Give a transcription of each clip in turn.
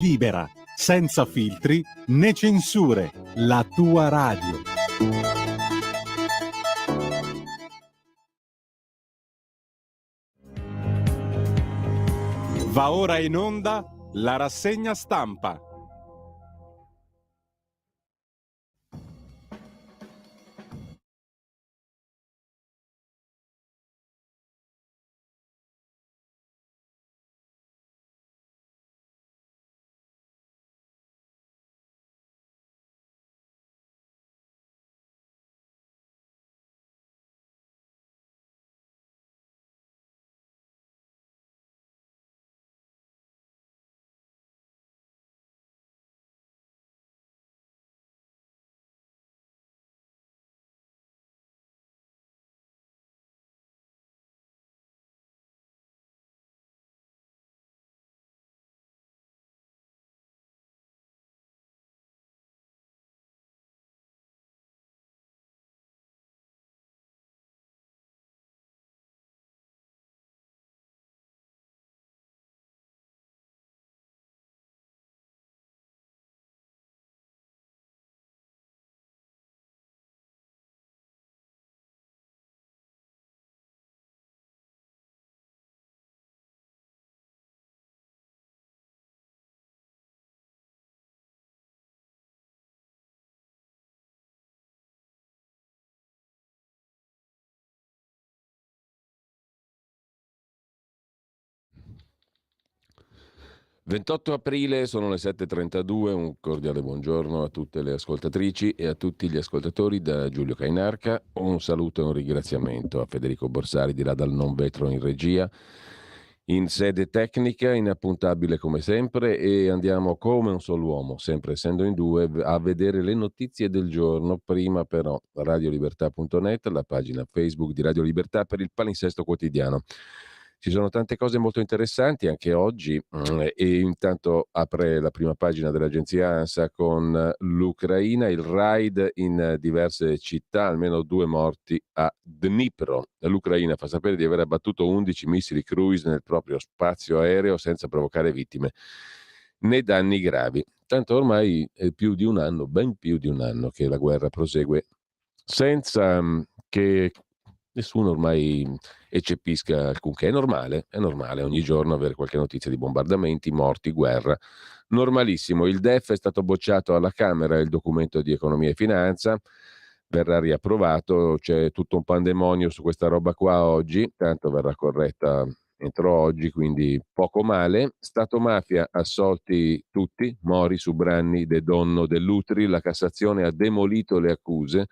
Libera, senza filtri né censure, la tua radio. Va ora in onda la rassegna stampa. ...28 aprile, sono le 7.32, un cordiale buongiorno a tutte le ascoltatrici e a tutti gli ascoltatori da Giulio Cainarca. Un saluto e un ringraziamento a Federico Borsari di là dal non vetro in regia, in sede tecnica, inappuntabile come sempre, e andiamo come un solo uomo, sempre essendo in due, a vedere le notizie del giorno. Prima però radiolibertà.net, la pagina Facebook di Radio Libertà per il palinsesto quotidiano. Ci sono tante cose molto interessanti anche oggi e intanto apre la prima pagina dell'agenzia ANSA con l'Ucraina, il raid in diverse città, almeno 2 morti a Dnipro. L'Ucraina fa sapere di aver abbattuto 11 missili cruise nel proprio spazio aereo senza provocare vittime né danni gravi. Tanto ormai è più di un anno, ben più di un anno che la guerra prosegue senza che nessuno ormai eccepisca alcunché. È normale ogni giorno avere qualche notizia di bombardamenti, morti, guerra. Normalissimo. Il DEF è stato bocciato alla Camera, il documento di economia e finanza verrà riapprovato, c'è tutto un pandemonio su questa roba qua oggi, tanto verrà corretta entro oggi, quindi poco male. Stato mafia, assolti tutti, Mori, Subranni, De Donno, Dell'Utri, la Cassazione ha demolito le accuse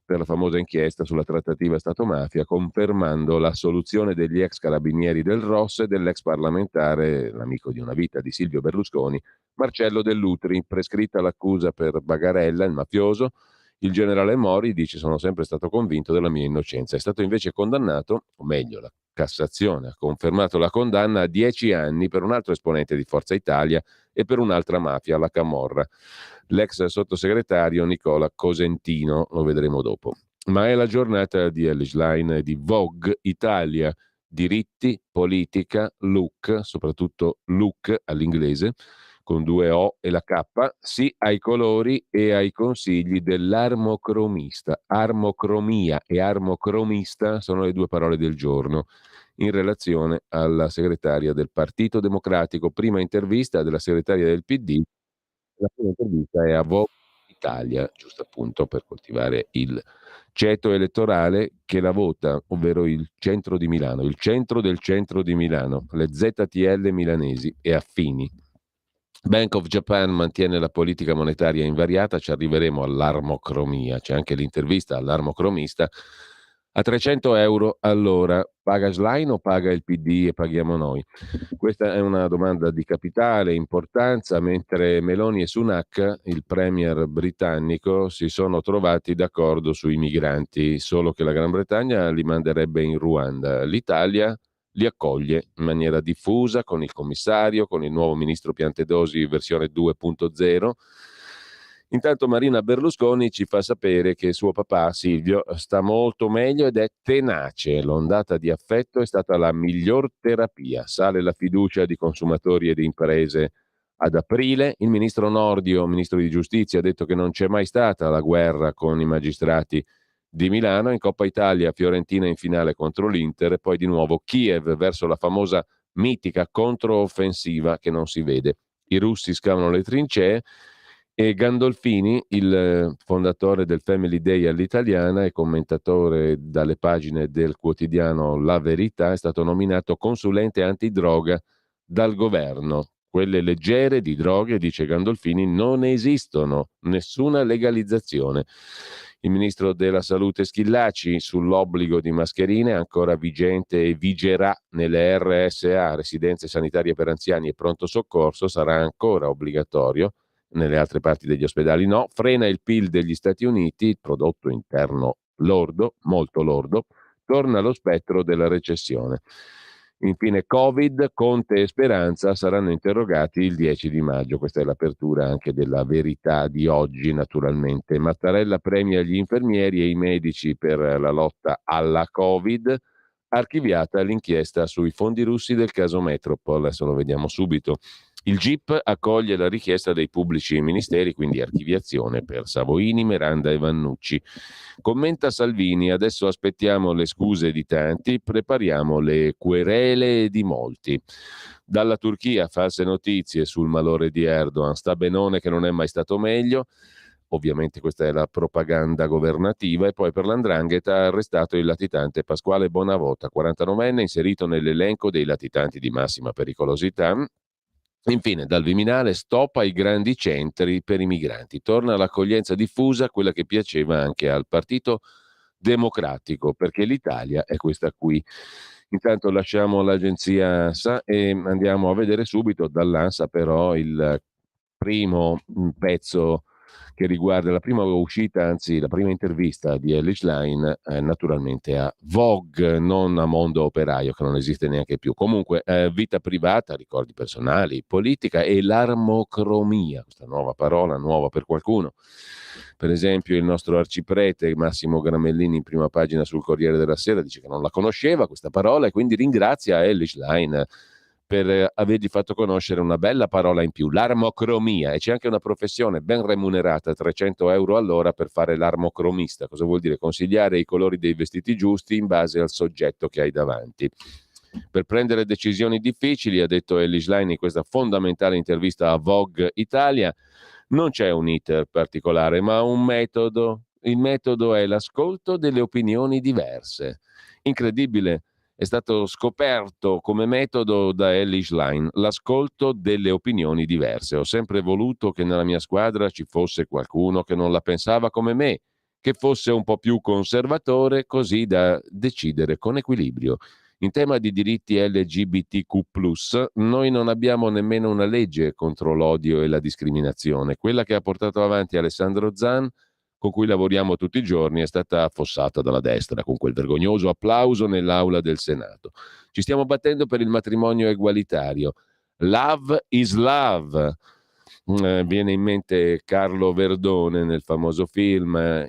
per la famosa inchiesta sulla trattativa Stato-mafia, confermando l'assoluzione degli ex carabinieri del Ross e dell'ex parlamentare, l'amico di una vita di Silvio Berlusconi, Marcello Dell'Utri. Prescritta l'accusa per Bagarella, il mafioso, il generale Mori dice: sono sempre stato convinto della mia innocenza. È stato invece condannato, o meglio la Cassazione ha confermato la condanna a 10 anni per un altro esponente di Forza Italia e per un'altra mafia, la Camorra, l'ex sottosegretario Nicola Cosentino, lo vedremo dopo. Ma è la giornata di Elish Line e di Vogue Italia, diritti, politica, look, soprattutto look all'inglese, con 2 O e la K, sì ai colori e ai consigli dell'armocromista. Armocromia e armocromista sono le 2 parole del giorno in relazione alla segretaria del Partito Democratico. Prima intervista della segretaria del PD. La prima intervista è a Vogue Italia, giusto appunto per coltivare il ceto elettorale che la vota, ovvero il centro di Milano, il centro del centro di Milano, le ZTL milanesi e affini. Bank of Japan mantiene la politica monetaria invariata, ci arriveremo all'armocromia, c'è anche l'intervista all'armocromista. A 300 euro all'ora, paga Schlein o paga il PD e paghiamo noi? Questa è una domanda di capitale importanza, mentre Meloni e Sunak, il premier britannico, si sono trovati d'accordo sui migranti, solo che la Gran Bretagna li manderebbe in Ruanda. L'Italia li accoglie in maniera diffusa con il commissario, con il nuovo ministro Piantedosi versione 2.0. Intanto Marina Berlusconi ci fa sapere che suo papà Silvio sta molto meglio ed è tenace. L'ondata di affetto è stata la miglior terapia. Sale la fiducia di consumatori e di imprese Ad aprile il ministro Nordio, ministro di giustizia, ha detto che non c'è mai stata la guerra con i magistrati di Milano. In Coppa Italia Fiorentina in finale contro l'Inter e poi di nuovo Kiev verso la famosa mitica controffensiva che non si vede. I russi scavano le trincee e Gandolfini, il fondatore del Family Day all'italiana e commentatore dalle pagine del quotidiano La Verità, è stato nominato consulente antidroga dal governo. Quelle leggere di droghe, dice Gandolfini, non esistono, nessuna legalizzazione. Il ministro della Salute Schillaci sull'obbligo di mascherine ancora vigente e vigerà nelle RSA, residenze sanitarie per anziani e pronto soccorso, sarà ancora obbligatorio, nelle altre parti degli ospedali no. Frena il PIL degli Stati Uniti, il prodotto interno lordo, molto lordo, torna lo spettro della recessione. Infine Covid, Conte e Speranza saranno interrogati il 10 di maggio, questa è l'apertura anche della Verità di oggi naturalmente. Mattarella premia gli infermieri e i medici per la lotta alla Covid, archiviata l'inchiesta sui fondi russi del caso Metropol, adesso lo vediamo subito. Il GIP accoglie la richiesta dei pubblici ministeri, quindi archiviazione per Savoini, Miranda e Vannucci. Commenta Salvini, adesso aspettiamo le scuse di tanti, prepariamo le querele di molti. Dalla Turchia false notizie sul malore di Erdogan, sta benone che non è mai stato meglio. Ovviamente questa è la propaganda governativa. E poi per l'Andrangheta ha arrestato il latitante Pasquale Bonavota, 49enne, inserito nell'elenco dei latitanti di massima pericolosità. Infine, dal Viminale, stop ai grandi centri per i migranti. Torna l'accoglienza diffusa, quella che piaceva anche al Partito Democratico, perché l'Italia è questa qui. Intanto lasciamo l'agenzia ANSA e andiamo a vedere subito dall'ANSA però il primo pezzo che riguarda la prima uscita, anzi la prima intervista di Ellis Line, naturalmente a Vogue, non a Mondo Operaio, che non esiste neanche più. Comunque, vita privata, ricordi personali, politica e l'armocromia, questa nuova parola, nuova per qualcuno. Per esempio il nostro arciprete Massimo Gramellini in prima pagina sul Corriere della Sera dice che non la conosceva questa parola e quindi ringrazia Ellis Line per avergli fatto conoscere una bella parola in più, l'armocromia, e c'è anche una professione ben remunerata, 300 euro all'ora per fare l'armocromista. Cosa vuol dire? Consigliare i colori dei vestiti giusti in base al soggetto che hai davanti. Per prendere decisioni difficili, ha detto Ellis Line in questa fondamentale intervista a Vogue Italia, non c'è un iter particolare, ma un metodo. Il metodo è l'ascolto delle opinioni diverse. Incredibile. È stato scoperto come metodo da Ellis Line l'ascolto delle opinioni diverse. Ho sempre voluto che nella mia squadra ci fosse qualcuno che non la pensava come me, che fosse un po' più conservatore, così da decidere con equilibrio. In tema di diritti LGBTQ+, noi non abbiamo nemmeno una legge contro l'odio e la discriminazione. Quella che ha portato avanti Alessandro Zan, con cui lavoriamo tutti i giorni, è stata affossata dalla destra con quel vergognoso applauso nell'aula del Senato. Ci stiamo battendo per il matrimonio egualitario. Love is love. Viene in mente Carlo Verdone nel famoso film,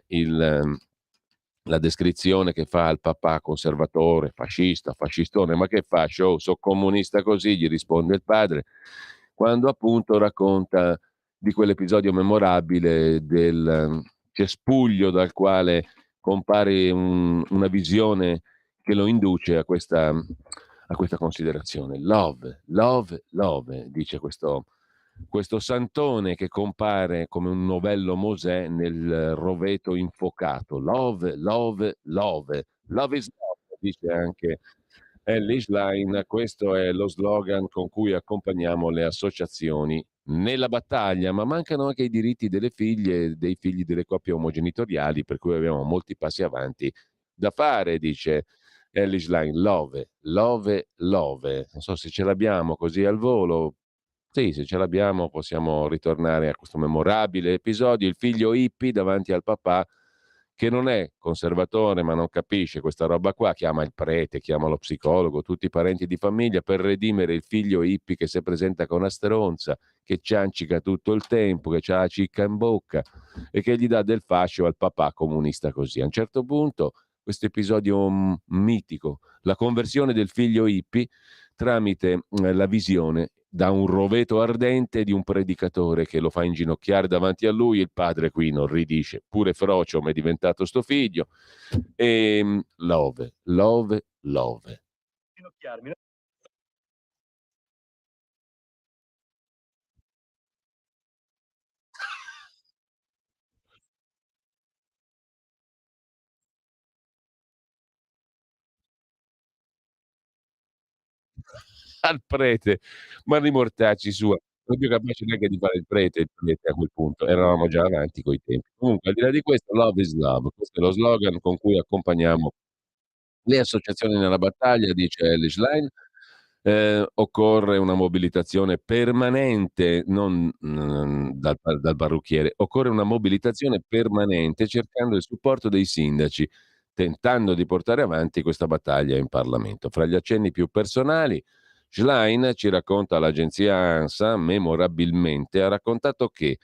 la descrizione che fa al papà conservatore, fascista, fascistone, ma che fa? Show, so comunista così, gli risponde il padre, quando appunto racconta di quell'episodio memorabile del cespuglio dal quale compare una visione che lo induce a questa considerazione. Love, love, love, dice questo santone che compare come un novello Mosè nel roveto infuocato. Love, love, love. Love is love, dice anche Ellis Line. Questo è lo slogan con cui accompagniamo le associazioni nella battaglia, ma mancano anche i diritti delle figlie e dei figli delle coppie omogenitoriali, per cui abbiamo molti passi avanti da fare, dice Ellis Line. Love, love, love. Non so se ce l'abbiamo così al volo. Sì, se ce l'abbiamo possiamo ritornare a questo memorabile episodio, il figlio hippie davanti al papà che non è conservatore ma non capisce questa roba qua, chiama il prete, chiama lo psicologo, tutti i parenti di famiglia per redimere il figlio hippie che si presenta con una stronza, che ciancica tutto il tempo, che ha la cicca in bocca e che gli dà del fascio al papà comunista così. A un certo punto questo episodio mitico, la conversione del figlio hippie tramite la visione da un roveto ardente di un predicatore che lo fa inginocchiare davanti a lui. Il padre qui inorridisce, pure frocio, ma è diventato sto figlio. E love, love, love. Al prete, ma rimortacci sua, non più capace neanche di fare il prete a quel punto, eravamo già avanti coi tempi. Comunque al di là di questo, love is love, questo è lo slogan con cui accompagniamo le associazioni nella battaglia, dice Elly Schlein. Occorre una mobilitazione permanente, non, dal parrucchiere, occorre una mobilitazione permanente cercando il supporto dei sindaci, tentando di portare avanti questa battaglia in Parlamento. Fra gli accenni più personali, Schlein ci racconta l'agenzia ANSA, memorabilmente, ha raccontato che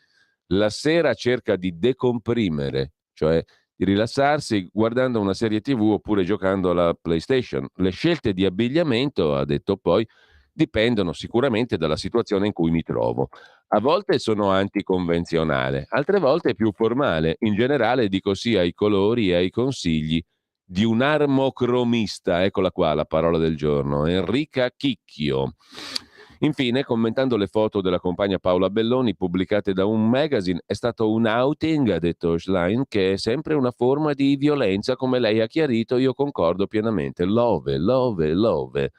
la sera cerca di decomprimere, cioè di rilassarsi guardando una serie TV oppure giocando alla PlayStation. Le scelte di abbigliamento, ha detto poi, dipendono sicuramente dalla situazione in cui mi trovo. A volte sono anticonvenzionale, altre volte più formale. In generale dico sì ai colori e ai consigli di un armocromista, eccola qua la parola del giorno, Enrica Chicchio. Infine, commentando le foto della compagna Paola Belloni pubblicate da un magazine, è stato un outing, ha detto Schlein, che è sempre una forma di violenza, come lei ha chiarito, io concordo pienamente. Love, love, love.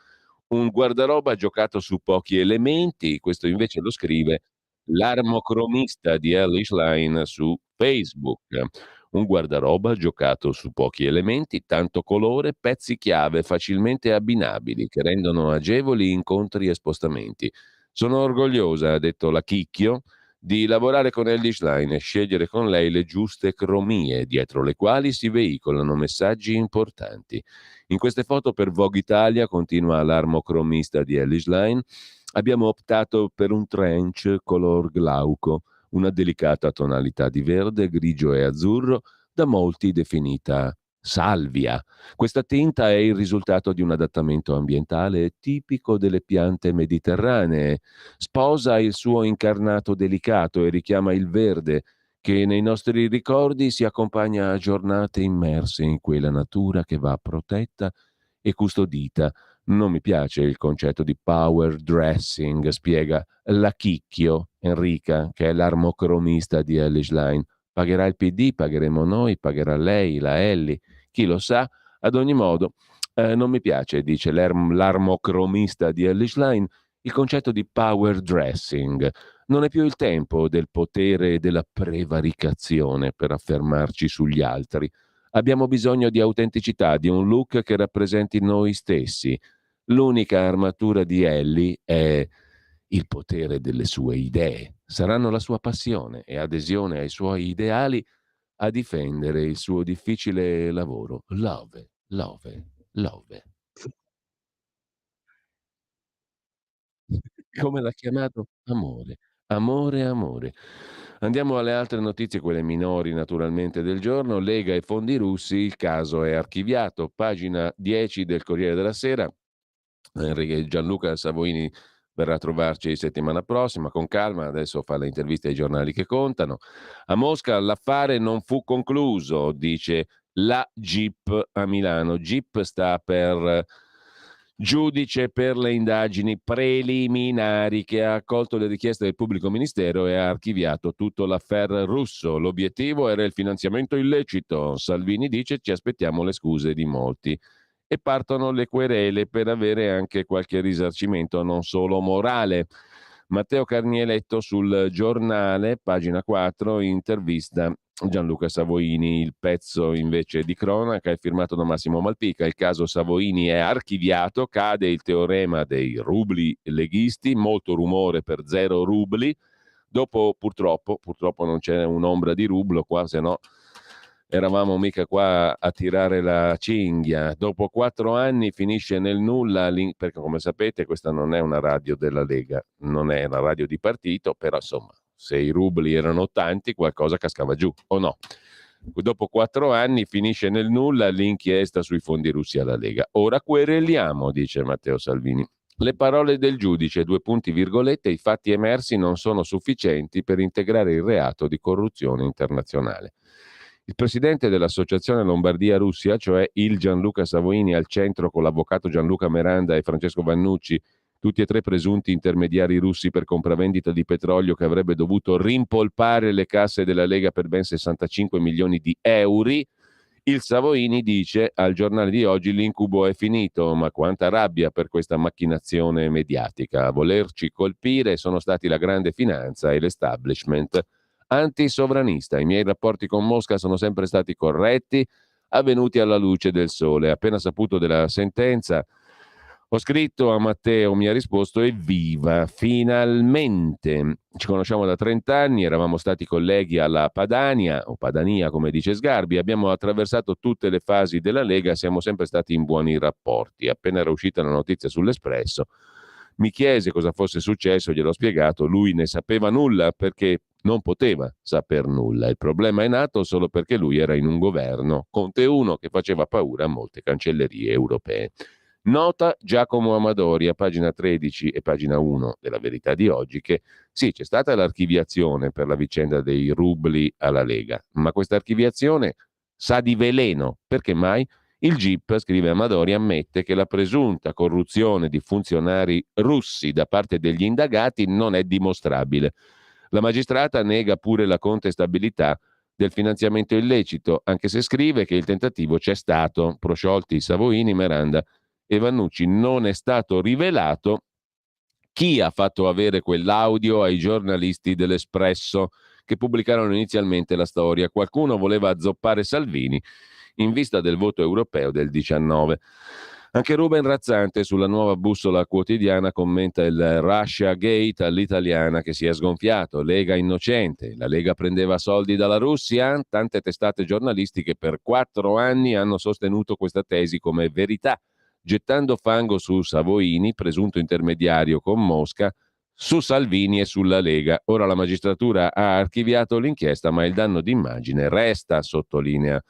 Un guardaroba giocato su pochi elementi, questo invece lo scrive l'armocromista di Elly Schlein su Facebook. Un guardaroba giocato su pochi elementi, tanto colore, pezzi chiave facilmente abbinabili che rendono agevoli incontri e spostamenti. Sono orgogliosa, ha detto la Chicchio, di lavorare con Elly Schlein e scegliere con lei le giuste cromie, dietro le quali si veicolano messaggi importanti. In queste foto per Vogue Italia, continua l'armocromista di Elly Schlein, abbiamo optato per un trench color glauco, una delicata tonalità di verde, grigio e azzurro, da molti definita salvia. Questa tinta è il risultato di un adattamento ambientale tipico delle piante mediterranee. Sposa il suo incarnato delicato e richiama il verde, che nei nostri ricordi si accompagna a giornate immerse in quella natura che va protetta e custodita. Non mi piace il concetto di power dressing, spiega la Chicchio Enrica, che è l'armocromista di Elly Schlein. Pagherà il PD, pagheremo noi, pagherà lei, la Elly, chi lo sa. Ad ogni modo, non mi piace, dice l'armocromista di Elly Schlein, il concetto di power dressing. Non è più il tempo del potere e della prevaricazione per affermarci sugli altri. Abbiamo bisogno di autenticità, di un look che rappresenti noi stessi. L'unica armatura di Ellie è il potere delle sue idee. Saranno la sua passione e adesione ai suoi ideali a difendere il suo difficile lavoro. Love, love, love. Come l'ha chiamato? Amore. Amore, amore. Andiamo alle altre notizie, quelle minori naturalmente del giorno. Lega e fondi russi, il caso è archiviato. Pagina 10 del Corriere della Sera. Gianluca Savoini verrà a trovarci settimana prossima, con calma, adesso fa le interviste ai giornali che contano. A Mosca l'affare non fu concluso, dice la GIP a Milano. GIP sta per giudice per le indagini preliminari, che ha accolto le richieste del pubblico ministero e ha archiviato tutto l'affaire russo. L'obiettivo era il finanziamento illecito. Salvini dice ci aspettiamo le scuse di molti. E partono le querele per avere anche qualche risarcimento, non solo morale. Matteo Carnieletto sul Giornale, pagina 4, intervista Gianluca Savoini. Il pezzo invece di cronaca è firmato da Massimo Malpica. Il caso Savoini è archiviato, cade il teorema dei rubli leghisti, molto rumore per 0 rubli. Dopo, purtroppo non c'è un'ombra di rublo qua, se no eravamo mica qua a tirare la cinghia. Dopo 4 anni finisce nel nulla, perché come sapete questa non è una radio della Lega, non è una radio di partito, però insomma, se i rubli erano tanti qualcosa cascava giù, o no? Dopo 4 anni finisce nel nulla l'inchiesta sui fondi russi alla Lega. Ora quereliamo, dice Matteo Salvini. Le parole del giudice, due punti virgolette, i fatti emersi non sono sufficienti per integrare il reato di corruzione internazionale. Il presidente dell'Associazione Lombardia-Russia, cioè il Gianluca Savoini al centro con l'avvocato Gianluca Meranda e Francesco Vannucci, tutti e tre presunti intermediari russi per compravendita di petrolio che avrebbe dovuto rimpolpare le casse della Lega per ben 65 milioni di euro. Il Savoini dice al giornale di oggi l'incubo è finito, ma quanta rabbia per questa macchinazione mediatica. A volerci colpire sono stati la grande finanza e l'establishment antisovranista. I miei rapporti con Mosca sono sempre stati corretti, avvenuti alla luce del sole. Appena saputo della sentenza, ho scritto a Matteo, mi ha risposto evviva, finalmente. Ci conosciamo da 30 anni, eravamo stati colleghi alla Padania, o Padania come dice Sgarbi, abbiamo attraversato tutte le fasi della Lega, siamo sempre stati in buoni rapporti. Appena era uscita la notizia sull'Espresso, mi chiese cosa fosse successo, gliel'ho spiegato, lui ne sapeva nulla perché non poteva saper nulla. Il problema è nato solo perché lui era in un governo, Conte 1, che faceva paura a molte cancellerie europee. Nota Giacomo Amadori a pagina 13 e pagina 1 della Verità di oggi che sì, c'è stata l'archiviazione per la vicenda dei rubli alla Lega, ma questa archiviazione sa di veleno. Perché mai? Il GIP, scrive Amadori, ammette che la presunta corruzione di funzionari russi da parte degli indagati non è dimostrabile. La magistrata nega pure la contestabilità del finanziamento illecito, anche se scrive che il tentativo c'è stato. Prosciolti, Savoini, Meranda e Vannucci, non è stato rivelato chi ha fatto avere quell'audio ai giornalisti dell'Espresso che pubblicarono inizialmente la storia. Qualcuno voleva azzoppare Salvini in vista del voto europeo del 19. Anche Ruben Razzante sulla Nuova Bussola Quotidiana commenta il Russia Gate all'italiana che si è sgonfiato, Lega innocente, la Lega prendeva soldi dalla Russia, tante testate giornalistiche per 4 anni hanno sostenuto questa tesi come verità, gettando fango su Savoini, presunto intermediario con Mosca, su Salvini e sulla Lega. Ora la magistratura ha archiviato l'inchiesta, ma il danno d'immagine resta, sottolinea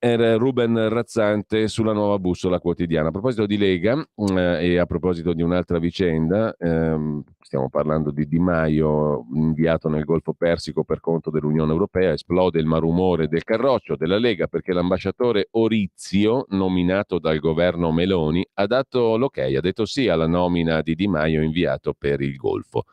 Ruben Razzante sulla Nuova Bussola Quotidiana. A proposito di Lega e a proposito di un'altra vicenda, stiamo parlando di Di Maio inviato nel Golfo Persico per conto dell'Unione Europea, esplode il malumore del Carroccio della Lega perché l'ambasciatore Orizio, nominato dal governo Meloni, ha dato l'ok, ha detto sì alla nomina di Di Maio inviato per il Golfo.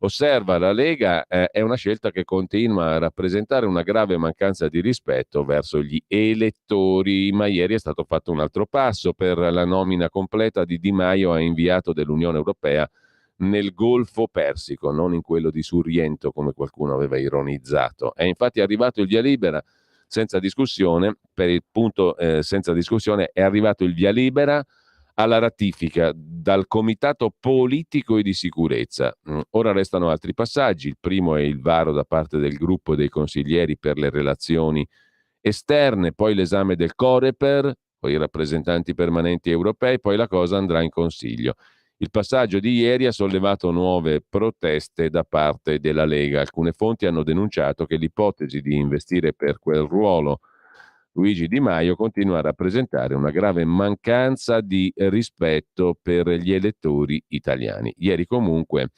Osserva la Lega, è una scelta che continua a rappresentare una grave mancanza di rispetto verso gli elettori, ma ieri è stato fatto un altro passo per la nomina completa di Di Maio a inviato dell'Unione Europea nel Golfo Persico, non in quello di Surriento come qualcuno aveva ironizzato. È infatti arrivato il via libera senza discussione, per il punto senza discussione è arrivato il via libera alla ratifica dal Comitato Politico e di Sicurezza. Ora restano altri passaggi. Il primo è il varo da parte del gruppo dei consiglieri per le relazioni esterne, poi l'esame del Coreper, poi i rappresentanti permanenti europei, poi la cosa andrà in Consiglio. Il passaggio di ieri ha sollevato nuove proteste da parte della Lega. Alcune fonti hanno denunciato che l'ipotesi di investire per quel ruolo Luigi Di Maio continua a rappresentare una grave mancanza di rispetto per gli elettori italiani. Ieri comunque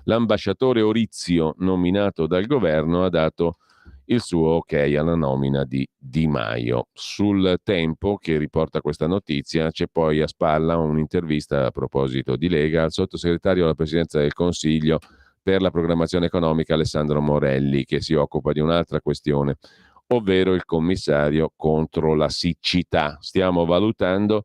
l'ambasciatore Orizio, nominato dal governo, ha dato il suo ok alla nomina di Di Maio. Sul Tempo, che riporta questa notizia, c'è poi a spalla un'intervista a proposito di Lega al sottosegretario alla Presidenza del Consiglio per la programmazione economica Alessandro Morelli, che si occupa di un'altra questione, ovvero il commissario contro la siccità. Stiamo valutando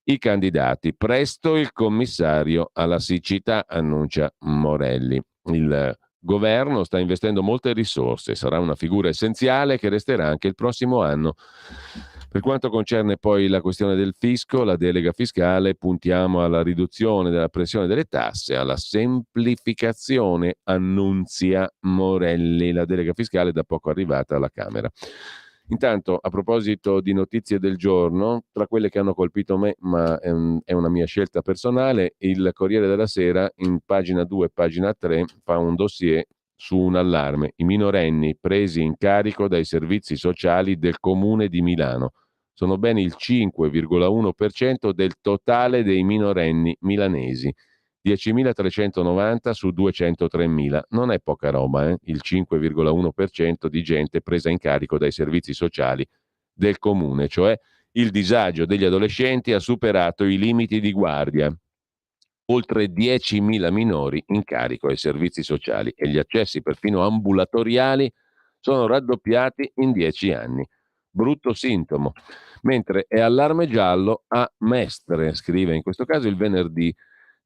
i candidati. Presto il commissario alla siccità, annuncia Morelli. Il governo sta investendo molte risorse, sarà una figura essenziale che resterà anche il prossimo anno. Per quanto concerne poi la questione del fisco, la delega fiscale, puntiamo alla riduzione della pressione delle tasse, alla semplificazione, annunzia Morelli. La delega fiscale è da poco arrivata alla Camera. Intanto, a proposito di notizie del giorno, tra quelle che hanno colpito me, ma è una mia scelta personale, il Corriere della Sera in pagina 2 e pagina 3 fa un dossier su un allarme. I minorenni presi in carico dai servizi sociali del Comune di Milano. sono ben il 5,1% del totale dei minorenni milanesi. 10.390 su 203.000. Non è poca roba, il 5,1% di gente presa in carico dai servizi sociali del comune, cioè il disagio degli adolescenti ha superato i limiti di guardia. Oltre 10.000 minori in carico ai servizi sociali e gli accessi perfino ambulatoriali sono raddoppiati in 10 anni. Brutto sintomo. Mentre è allarme giallo a Mestre, scrive in questo caso il venerdì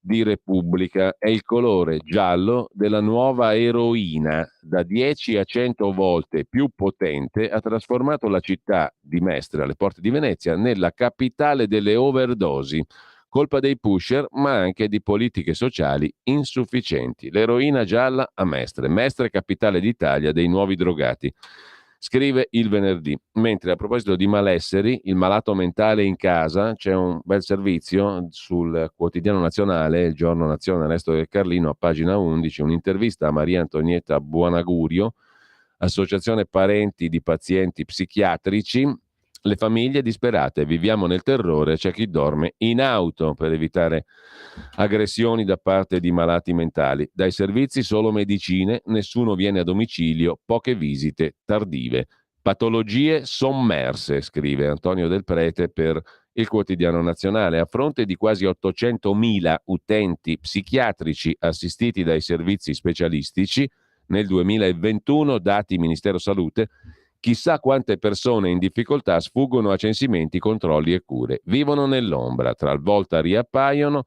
di Repubblica, è il colore giallo della nuova eroina, da 10 a 100 volte più potente, ha trasformato la città di Mestre, alle porte di Venezia, nella capitale delle overdosi. Colpa dei pusher, ma anche di politiche sociali insufficienti. L'eroina gialla a Mestre, Mestre capitale d'Italia dei nuovi drogati. Scrive il venerdì. Mentre a proposito di malesseri, il malato mentale in casa, c'è un bel servizio sul Quotidiano Nazionale, il Giorno Nazione Resto del Carlino, a pagina 11, un'intervista a Maria Antonietta Buonagurio, associazione parenti di pazienti psichiatrici. Le famiglie disperate, viviamo nel terrore, c'è chi dorme in auto per evitare aggressioni da parte di malati mentali. Dai servizi solo medicine, nessuno viene a domicilio, poche visite tardive. Patologie sommerse, scrive Antonio Del Prete per il Quotidiano Nazionale. A fronte di quasi 800.000 utenti psichiatrici assistiti dai servizi specialistici, nel 2021, dati Ministero Salute, chissà quante persone in difficoltà sfuggono a censimenti, controlli e cure. Vivono nell'ombra, talvolta riappaiono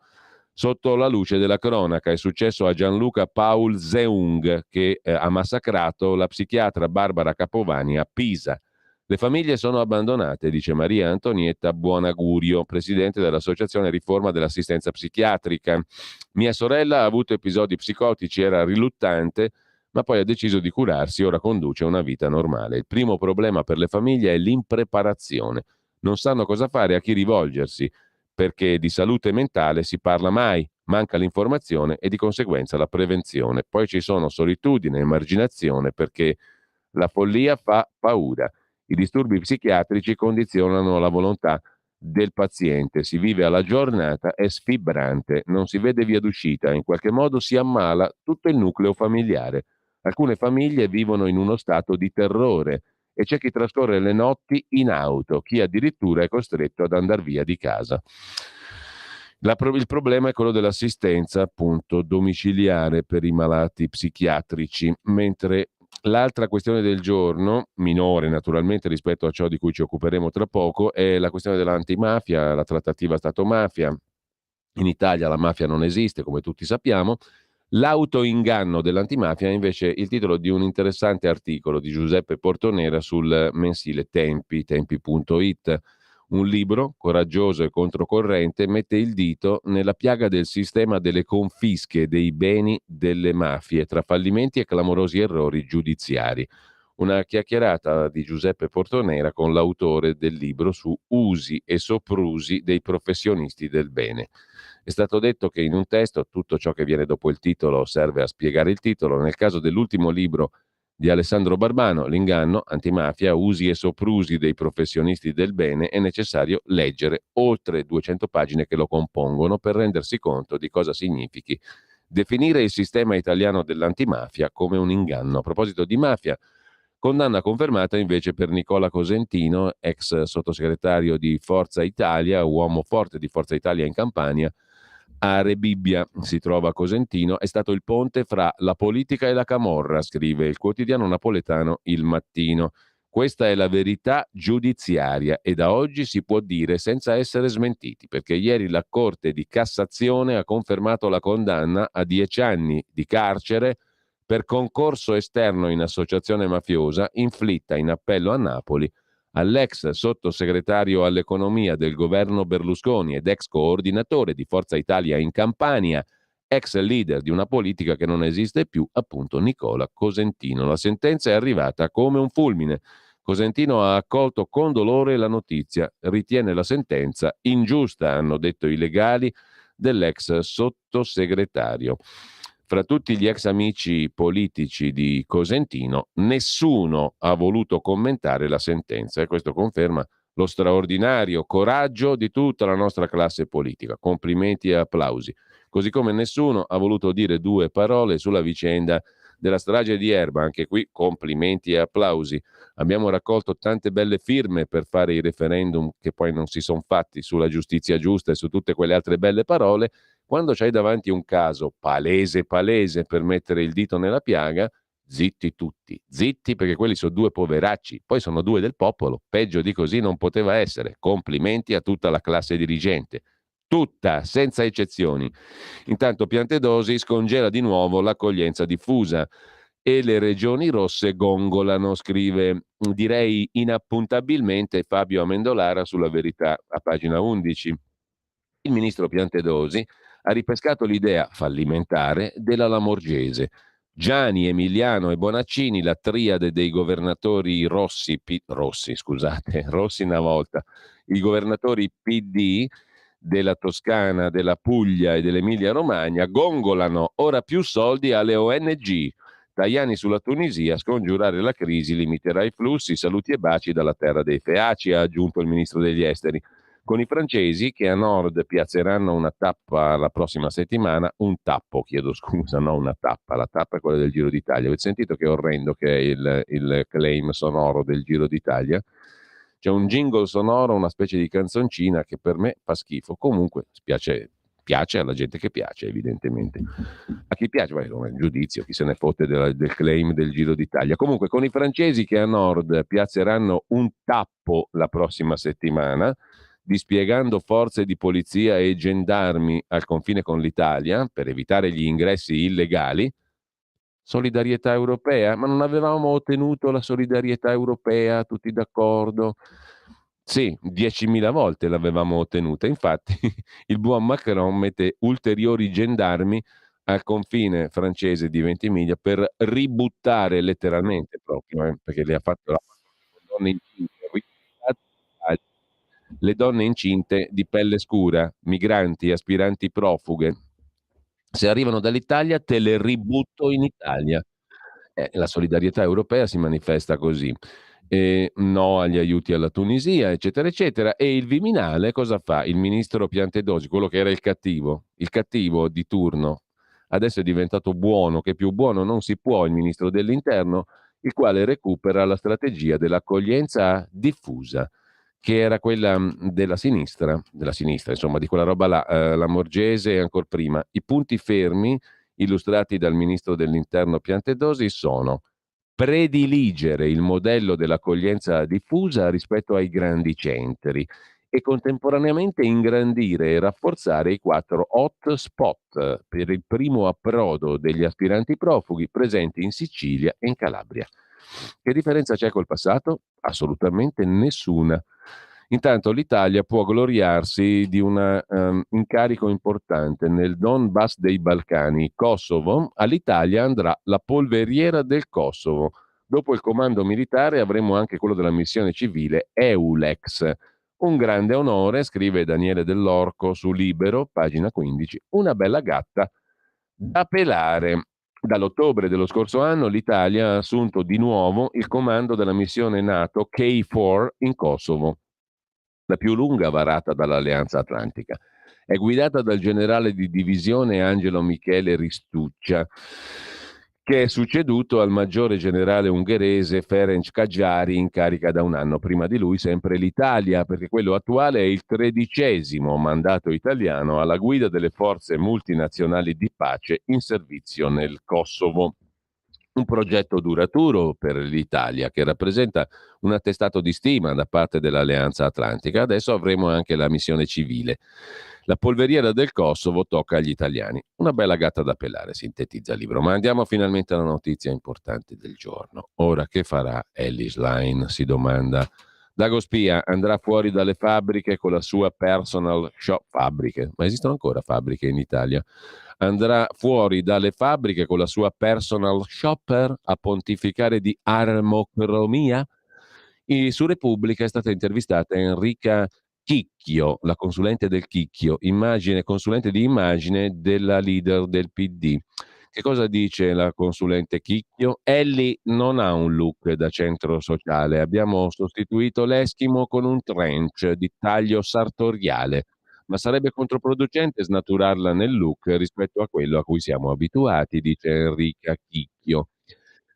sotto la luce della cronaca. È successo a Gianluca Paul Zeung, che ha massacrato la psichiatra Barbara Capovani a Pisa. Le famiglie sono abbandonate, dice Maria Antonietta Buonagurio, presidente dell'Associazione Riforma dell'Assistenza Psichiatrica. Mia sorella ha avuto episodi psicotici, era riluttante, ma poi ha deciso di curarsi, ora conduce una vita normale. Il primo problema per le famiglie è l'impreparazione. Non sanno cosa fare, a chi rivolgersi, perché di salute mentale si parla mai, manca l'informazione e di conseguenza la prevenzione. Poi ci sono solitudine e emarginazione perché la follia fa paura. I disturbi psichiatrici condizionano la volontà del paziente, si vive alla giornata, è sfibrante, non si vede via d'uscita, in qualche modo si ammala tutto il nucleo familiare. Alcune famiglie vivono in uno stato di terrore e c'è chi trascorre le notti in auto, chi addirittura è costretto ad andare via di casa. Il problema è quello dell'assistenza, appunto, domiciliare per i malati psichiatrici, mentre l'altra questione del giorno, minore naturalmente rispetto a ciò di cui ci occuperemo tra poco, è la questione dell'antimafia, la trattativa Stato-mafia. In Italia la mafia non esiste, come tutti sappiamo. L'autoinganno dell'antimafia è invece il titolo di un interessante articolo di Giuseppe Portonera sul mensile Tempi, tempi.it. Un libro coraggioso e controcorrente mette il dito nella piaga del sistema delle confische dei beni delle mafie tra fallimenti e clamorosi errori giudiziari. Una chiacchierata di Giuseppe Portonera con l'autore del libro su usi e soprusi dei professionisti del bene. È stato detto che in un testo tutto ciò che viene dopo il titolo serve a spiegare il titolo. Nel caso dell'ultimo libro di Alessandro Barbano, L'inganno, antimafia, usi e soprusi dei professionisti del bene, è necessario leggere oltre 200 pagine che lo compongono per rendersi conto di cosa significhi definire il sistema italiano dell'antimafia come un inganno. A proposito di mafia, condanna confermata invece per Nicola Cosentino, ex sottosegretario di Forza Italia, uomo forte di Forza Italia in Campania. A Rebibbia si trova Cosentino, è stato il ponte fra la politica e la camorra, scrive il quotidiano napoletano Il Mattino. Questa è la verità giudiziaria e da oggi si può dire senza essere smentiti, perché ieri la Corte di Cassazione ha confermato la condanna a 10 anni di carcere per concorso esterno in associazione mafiosa inflitta in appello a Napoli all'ex sottosegretario all'economia del governo Berlusconi ed ex coordinatore di Forza Italia in Campania, ex leader di una politica che non esiste più, appunto Nicola Cosentino. La sentenza è arrivata come un fulmine. Cosentino ha accolto con dolore la notizia, ritiene la sentenza ingiusta, hanno detto i legali dell'ex sottosegretario. Fra tutti gli ex amici politici di Cosentino, nessuno ha voluto commentare la sentenza e questo conferma lo straordinario coraggio di tutta la nostra classe politica. Complimenti e applausi. Così come nessuno ha voluto dire due parole sulla vicenda della strage di Erba, anche qui complimenti e applausi. Abbiamo raccolto tante belle firme per fare i referendum che poi non si sono fatti sulla giustizia giusta e su tutte quelle altre belle parole. Quando c'hai davanti un caso palese palese per mettere il dito nella piaga, zitti tutti, zitti perché quelli sono due poveracci, poi sono due del popolo, peggio di così non poteva essere. Complimenti a tutta la classe dirigente, tutta, senza eccezioni. Intanto Piantedosi scongela di nuovo l'accoglienza diffusa e le regioni rosse gongolano, scrive direi inappuntabilmente Fabio Amendolara sulla Verità a pagina 11. Il ministro Piantedosi ha ripescato l'idea fallimentare della Lamorgese. Gianni, Emiliano e Bonaccini, la triade dei governatori Rossi una volta, i governatori PD della Toscana, della Puglia e dell'Emilia Romagna, gongolano ora più soldi alle ONG. Tajani sulla Tunisia, scongiurare la crisi limiterà i flussi, saluti e baci dalla terra dei Feaci, ha aggiunto il ministro degli esteri. Con i francesi che a nord piazzeranno una tappa la prossima settimana, un tappo, chiedo scusa, no una tappa, la tappa è quella del Giro d'Italia. Avete sentito che orrendo che è il claim sonoro del Giro d'Italia? C'è un jingle sonoro, una specie di canzoncina che per me fa schifo. Comunque piace alla gente che piace, evidentemente. A chi piace, beh, insomma, è un giudizio, chi se ne fotte del claim del Giro d'Italia. Comunque, con i francesi che a nord piazzeranno un tappo la prossima settimana, dispiegando forze di polizia e gendarmi al confine con l'Italia per evitare gli ingressi illegali. Solidarietà europea? Ma non avevamo ottenuto la solidarietà europea, tutti d'accordo? Sì, 10.000 volte l'avevamo ottenuta. Infatti, il buon Macron mette ulteriori gendarmi al confine francese di Ventimiglia per ributtare letteralmente proprio, perché le ha fatto la donne incinte, le donne incinte di pelle scura, migranti, aspiranti profughe. Se arrivano dall'Italia te le ributto in Italia. La solidarietà europea si manifesta così. No agli aiuti alla Tunisia, eccetera, eccetera. E il Viminale cosa fa? Il ministro Piantedosi, quello che era il cattivo di turno, adesso è diventato buono, che più buono non si può, il ministro dell'Interno, il quale recupera la strategia dell'accoglienza diffusa, che era quella della sinistra, insomma, di quella roba là, la Morgese e ancor prima. I punti fermi illustrati dal ministro dell'Interno Piantedosi sono: prediligere il modello dell'accoglienza diffusa rispetto ai grandi centri e contemporaneamente ingrandire e rafforzare i 4 hot spot per il primo approdo degli aspiranti profughi presenti in Sicilia e in Calabria. Che differenza c'è col passato? Assolutamente nessuna. Intanto l'Italia può gloriarsi di un incarico importante nel Donbass dei Balcani, Kosovo. All'Italia andrà la polveriera del Kosovo. Dopo il comando militare avremo anche quello della missione civile EULEX. Un grande onore, scrive Daniele Dell'Orco su Libero, pagina 15, una bella gatta da pelare. Dall'ottobre dello scorso anno l'Italia ha assunto di nuovo il comando della missione NATO KFOR in Kosovo, la più lunga varata dall'Alleanza Atlantica. È guidata dal generale di divisione Angelo Michele Ristuccia, che è succeduto al maggiore generale ungherese Ferenc Kaggiari, in carica da un anno. Prima di lui sempre l'Italia, perché quello attuale è il 13° mandato italiano alla guida delle forze multinazionali di pace in servizio nel Kosovo. Un progetto duraturo per l'Italia che rappresenta un attestato di stima da parte dell'Alleanza Atlantica. Adesso avremo anche la missione civile. La polveriera del Kosovo tocca agli italiani. Una bella gatta da pelare, sintetizza il libro. Ma andiamo finalmente alla notizia importante del giorno. Ora che farà Ellis Line? Si domanda. Dago Spia andrà fuori dalle fabbriche con la sua personal shop. Fabbriche? Ma esistono ancora fabbriche in Italia? Andrà fuori dalle fabbriche con la sua personal shopper a pontificare di armocromia? Su Repubblica è stata intervistata Enrica Chicchio, la consulente del Chicchio, consulente di immagine della leader del PD, Che cosa dice la consulente Chicchio? Ellie non ha un look da centro sociale. Abbiamo sostituito l'Eskimo con un trench di taglio sartoriale, ma sarebbe controproducente snaturarla nel look rispetto a quello a cui siamo abituati, dice Enrica Chicchio.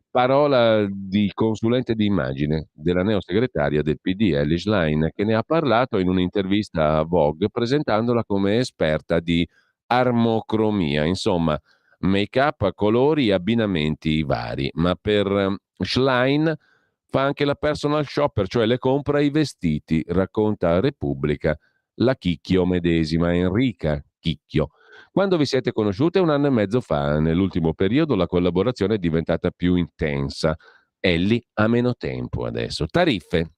Parola di consulente di immagine della neosegretaria del PD, Ellie Schlein, che ne ha parlato in un'intervista a Vogue presentandola come esperta di armocromia, insomma, make-up, colori e abbinamenti vari, ma per Schlein fa anche la personal shopper, cioè le compra i vestiti, racconta a Repubblica la Chicchio medesima, Enrica Chicchio. Quando vi siete conosciute 1 anno e mezzo fa, nell'ultimo periodo la collaborazione è diventata più intensa. Ellie ha meno tempo adesso. Tariffe.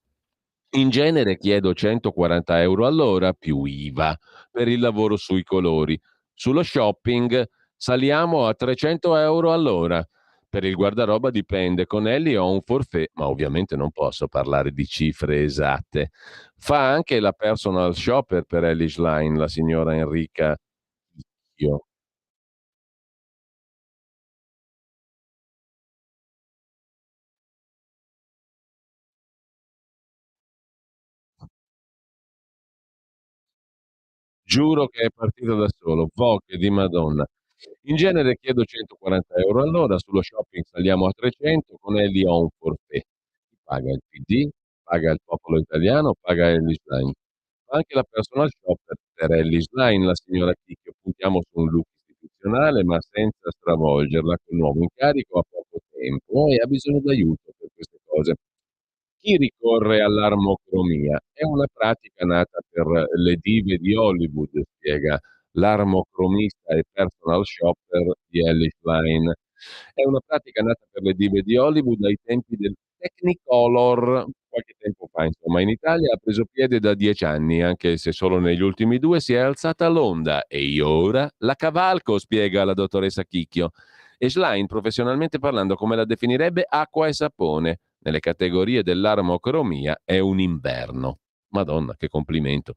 In genere chiedo 140 euro all'ora più IVA per il lavoro sui colori. Sullo shopping saliamo a 300 euro all'ora. Per il guardaroba dipende, con Ellie ho un forfait, ma ovviamente non posso parlare di cifre esatte. Fa anche la personal shopper per Ellie Schlein, la signora Enrica Chicchio. Giuro che è partito da solo, Vogue di Madonna. In genere chiedo 140 euro all'ora, sullo shopping saliamo a 300, con Ellie ho un forfait. Chi paga il PD, paga il popolo italiano, paga Ellie Schlein. Anche la personal shopper per Ellie Schlein, la signora Chicchio, puntiamo su un look istituzionale ma senza stravolgerla, col nuovo incarico ha poco tempo e ha bisogno d'aiuto per queste cose. Chi ricorre all'armocromia? È una pratica nata per le dive di Hollywood, spiega l'armocromista e personal shopper di Ellie Schlein. È una pratica nata per le dive di Hollywood ai tempi del Technicolor, qualche tempo fa, insomma. In Italia ha preso piede da 10 anni, anche se solo negli ultimi due si è alzata l'onda. E io ora la cavalco, spiega la dottoressa Chicchio. E Schlein, professionalmente parlando, come la definirebbe, acqua e sapone. Nelle categorie dell'armocromia è un inverno. Madonna, che complimento.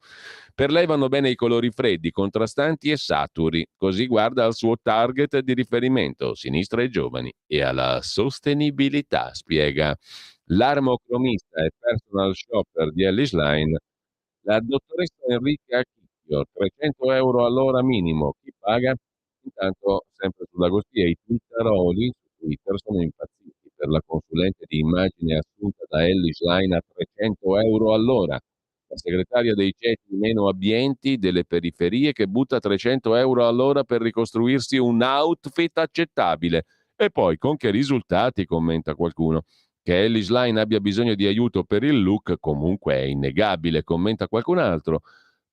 Per lei vanno bene i colori freddi, contrastanti e saturi, così guarda al suo target di riferimento, sinistra e giovani, e alla sostenibilità, spiega l'armocromista e personal shopper di Ellie Schlein, la dottoressa Enrica Chicchio, 300 euro all'ora minimo, chi paga? Intanto, sempre sull'Agostia, i twitteroli su Twitter sono impazziti per la consulente di immagine assunta da Ellie Schlein a 300 euro all'ora. La segretaria dei ceti meno abbienti delle periferie che butta 300 euro all'ora per ricostruirsi un outfit accettabile. E poi con che risultati, commenta qualcuno. Che Ellie Schlein abbia bisogno di aiuto per il look comunque è innegabile, commenta qualcun altro.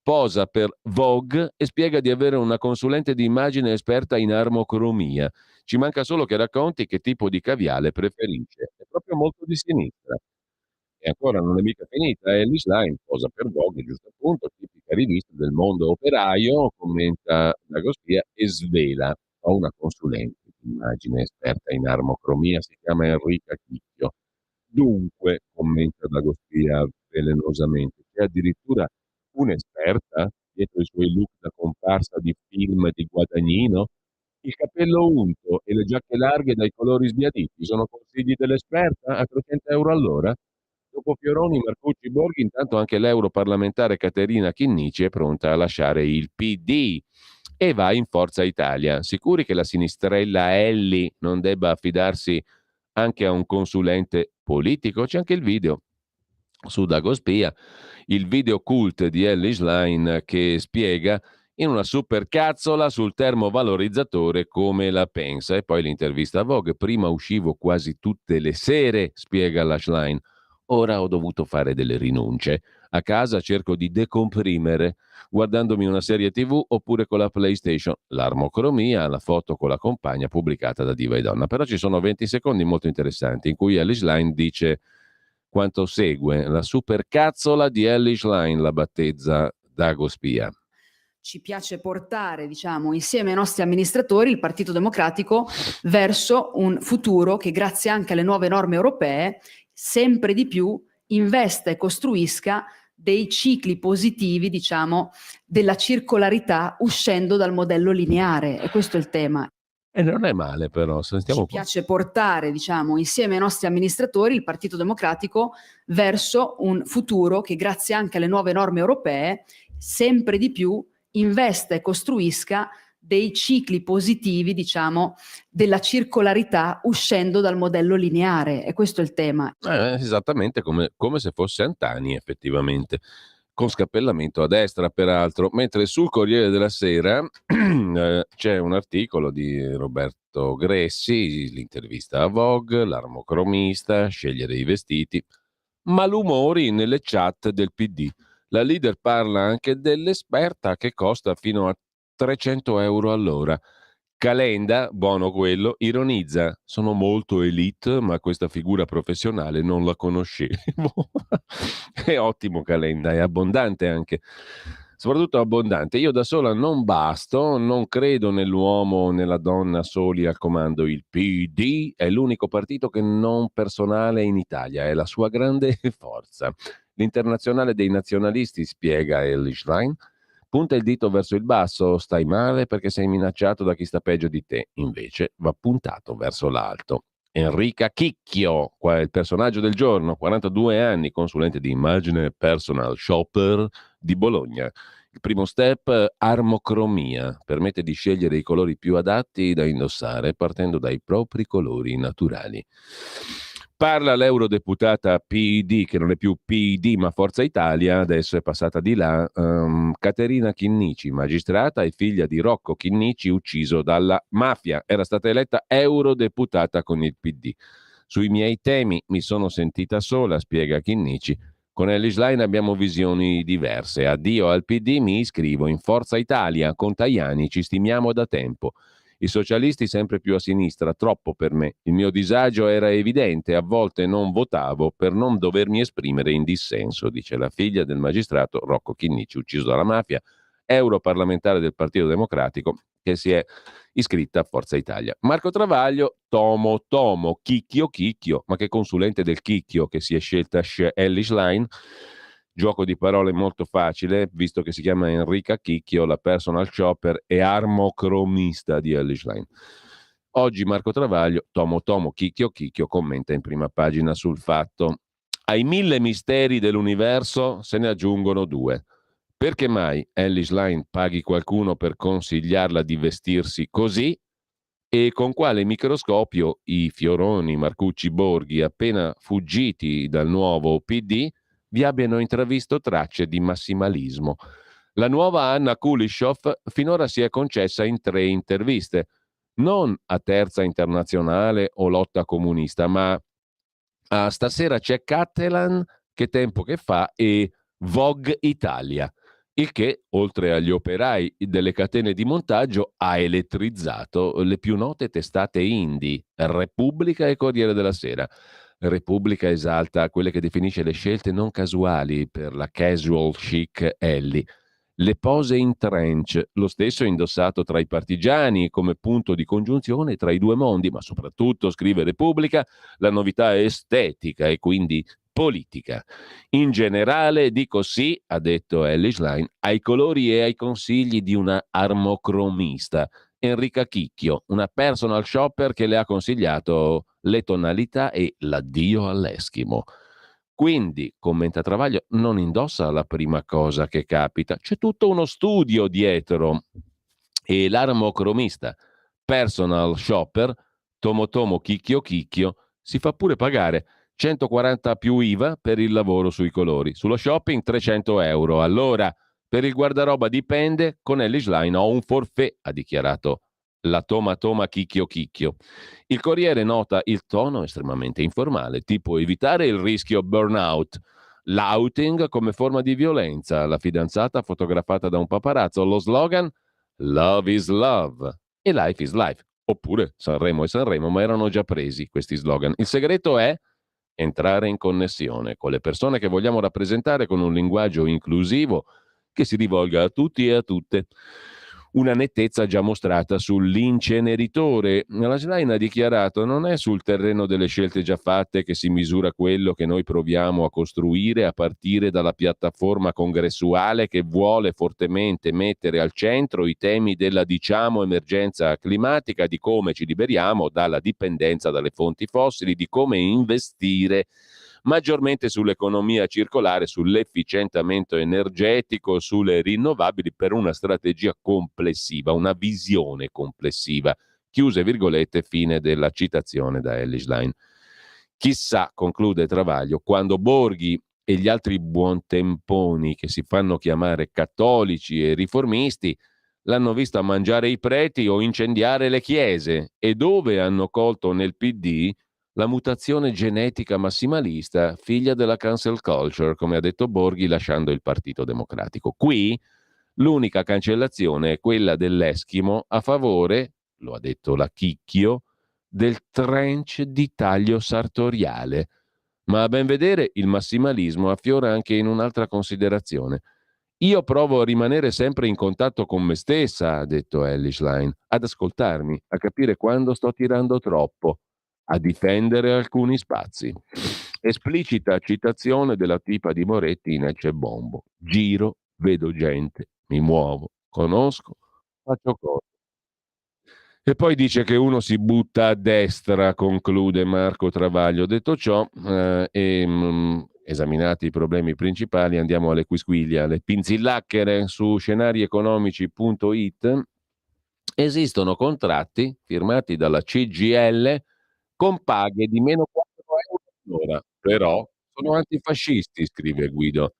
Posa per Vogue e spiega di avere una consulente di immagine esperta in armocromia. Ci manca solo che racconti che tipo di caviale preferisce. È proprio molto di sinistra. E ancora non è mica finita, Ellie Schlein posa per Vogue, giusto appunto, tipica rivista del mondo operaio, commenta D'Agostia e svela. Ho una consulente di immagine esperta in armocromia, si chiama Enrica Chicchio. Dunque, commenta D'Agostia velenosamente, c'è addirittura un'esperta dietro i suoi look da comparsa di film di Guadagnino? Il capello unto e le giacche larghe dai colori sbiaditi sono consigli dell'esperta a 300 euro all'ora? Dopo Fioroni, Marcucci, Borghi, intanto anche l'europarlamentare Caterina Chinnici è pronta a lasciare il PD e va in Forza Italia. Sicuri che la sinistrella Elli non debba affidarsi anche a un consulente politico? C'è anche il video su Dagospia, il video cult di Ellie Schlein che spiega in una supercazzola sul termovalorizzatore come la pensa. E poi l'intervista a Vogue. Prima uscivo quasi tutte le sere, spiega la Schlein. Ora ho dovuto fare delle rinunce. A casa cerco di decomprimere guardandomi una serie TV oppure con la PlayStation. L'armocromia, la foto con la compagna pubblicata da Diva e Donna. Però ci sono 20 secondi molto interessanti in cui Ellie Schlein dice quanto segue. La supercazzola di Ellie Schlein la battezza Dago Spia. Ci piace portare, diciamo, insieme ai nostri amministratori il Partito Democratico verso un futuro che, grazie anche alle nuove norme europee, sempre di più investa e costruisca dei cicli positivi, diciamo, della circolarità uscendo dal modello lineare. E questo è il tema. E non è male però, sentiamo Ci piace portare, diciamo, insieme ai nostri amministratori il Partito Democratico verso un futuro che, grazie anche alle nuove norme europee, sempre di più investa e costruisca dei cicli positivi, diciamo, della circolarità uscendo dal modello lineare. E questo è il tema. Esattamente come se fosse Antani effettivamente, con scappellamento a destra peraltro, mentre sul Corriere della Sera c'è un articolo di Roberto Gressi, l'intervista a Vogue, l'armocromista, scegliere i vestiti, malumori nelle chat del PD. La leader parla anche dell'esperta che costa fino a 300 euro all'ora. Calenda, buono quello, ironizza: sono molto elite, ma questa figura professionale non la conoscevo. È ottimo Calenda, è abbondante anche, soprattutto abbondante. Io da sola non basto, non credo nell'uomo o nella donna soli al comando. Il PD è l'unico partito che non personale in Italia, è la sua grande forza. L'internazionale dei nazionalisti, spiega Elly Schlein, punta il dito verso il basso: stai male perché sei minacciato da chi sta peggio di te. Invece va puntato verso l'alto. Enrica Chicchio, qua è il personaggio del giorno, 42 anni, consulente di immagine e personal shopper di Bologna. Il primo step, armocromia, permette di scegliere i colori più adatti da indossare partendo dai propri colori naturali. Parla l'eurodeputata PID, che non è più PID ma Forza Italia, adesso è passata di là, Caterina Chinnici, magistrata e figlia di Rocco Chinnici, ucciso dalla mafia. Era stata eletta eurodeputata con il PD. Sui miei temi mi sono sentita sola, spiega Chinnici. Con Elly Schlein abbiamo visioni diverse. Addio al PD, mi iscrivo in Forza Italia. Con Tajani ci stimiamo da tempo. I socialisti sempre più a sinistra, troppo per me. Il mio disagio era evidente, a volte non votavo per non dovermi esprimere in dissenso, dice la figlia del magistrato Rocco Chinnici, ucciso dalla mafia, europarlamentare del Partito Democratico, che si è iscritta a Forza Italia. Marco Travaglio, Tomo, Chicchio, ma che consulente del Chicchio che si è scelta Elly Schlein. Gioco di parole molto facile, visto che si chiama Enrica Chicchio, la personal shopper e armocromista di Elly Schlein. Oggi Marco Travaglio, Tomo, Chicchio, commenta in prima pagina sul Fatto. Ai 1000 misteri dell'universo se ne aggiungono 2. Perché mai Elly Schlein paghi qualcuno per consigliarla di vestirsi così? E con quale microscopio i Fioroni, Marcucci, Borghi, appena fuggiti dal nuovo PD, vi abbiano intravisto tracce di massimalismo. La nuova Anna Kulishov finora si è concessa in 3 interviste, non a Terza Internazionale o Lotta Comunista, ma a Stasera c'è Catalan, Che tempo che fa, e Vogue Italia. Il che, oltre agli operai delle catene di montaggio, ha elettrizzato le più note testate indie, Repubblica e Corriere della Sera. Repubblica esalta quelle che definisce le scelte non casuali per la casual chic Elly. Le pose in trench, lo stesso indossato tra i partigiani come punto di congiunzione tra i due mondi, ma soprattutto, scrive Repubblica, la novità è estetica e quindi politica. In generale dico sì, ha detto Elly Schlein, ai colori e ai consigli di una armocromista, Enrica Chicchio, una personal shopper che le ha consigliato le tonalità e l'addio all'eschimo. Quindi, commenta Travaglio, non indossa la prima cosa che capita, c'è tutto uno studio dietro. E l'armocromista, personal shopper, Tomo Chicchio, si fa pure pagare 140 più IVA per il lavoro sui colori. Sullo shopping 300 euro. Allora, per il guardaroba dipende, con Elly Schlein ho un forfait, ha dichiarato la Toma Chicchio. Il Corriere nota il tono estremamente informale, tipo evitare il rischio burnout, l'outing come forma di violenza, la fidanzata fotografata da un paparazzo, lo slogan Love is love e Life is life. Oppure Sanremo e Sanremo, ma erano già presi questi slogan. Il segreto è entrare in connessione con le persone che vogliamo rappresentare con un linguaggio inclusivo che si rivolga a tutti e a tutte. una nettezza già mostrata sull'inceneritore. La Schlein ha dichiarato: non è sul terreno delle scelte già fatte che si misura quello che noi proviamo a costruire a partire dalla piattaforma congressuale che vuole fortemente mettere al centro i temi della, diciamo, emergenza climatica, di come ci liberiamo dalla dipendenza dalle fonti fossili, di come investire maggiormente sull'economia circolare, sull'efficientamento energetico, sulle rinnovabili, per una strategia complessiva, una visione complessiva. Chiuse virgolette, fine della citazione da Elly Schlein. Chissà, conclude Travaglio, quando Borghi e gli altri buontemponi che si fanno chiamare cattolici e riformisti l'hanno vista mangiare i preti o incendiare le chiese, e dove hanno colto nel PD la mutazione genetica massimalista, figlia della cancel culture, come ha detto Borghi lasciando il Partito Democratico. Qui l'unica cancellazione è quella dell'Eschimo a favore, lo ha detto la Chicchio, del trench di taglio sartoriale. Ma a ben vedere il massimalismo affiora anche in un'altra considerazione. Io provo a rimanere sempre in contatto con me stessa, ha detto Elly Schlein, ad ascoltarmi, a capire quando sto tirando troppo, a difendere alcuni spazi. Esplicita citazione della tipa di Moretti in Ecce Bombo. Giro, vedo gente, mi muovo, conosco, faccio cose. E poi dice che uno si butta a destra, conclude Marco Travaglio. Detto ciò, esaminati i problemi principali, andiamo alle quisquiglie, alle pinzillacchere. Su scenarieconomici.it esistono contratti firmati dalla CGIL con paghe di meno 4 euro all'ora. Però sono antifascisti, scrive Guido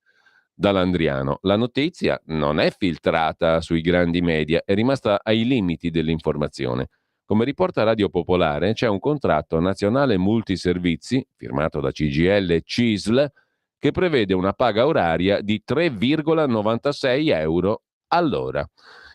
Dalandriano. La notizia non è filtrata sui grandi media, è rimasta ai limiti dell'informazione. Come riporta Radio Popolare, c'è un contratto nazionale multiservizi, firmato da CGIL e CISL, che prevede una paga oraria di 3,96 euro all'ora.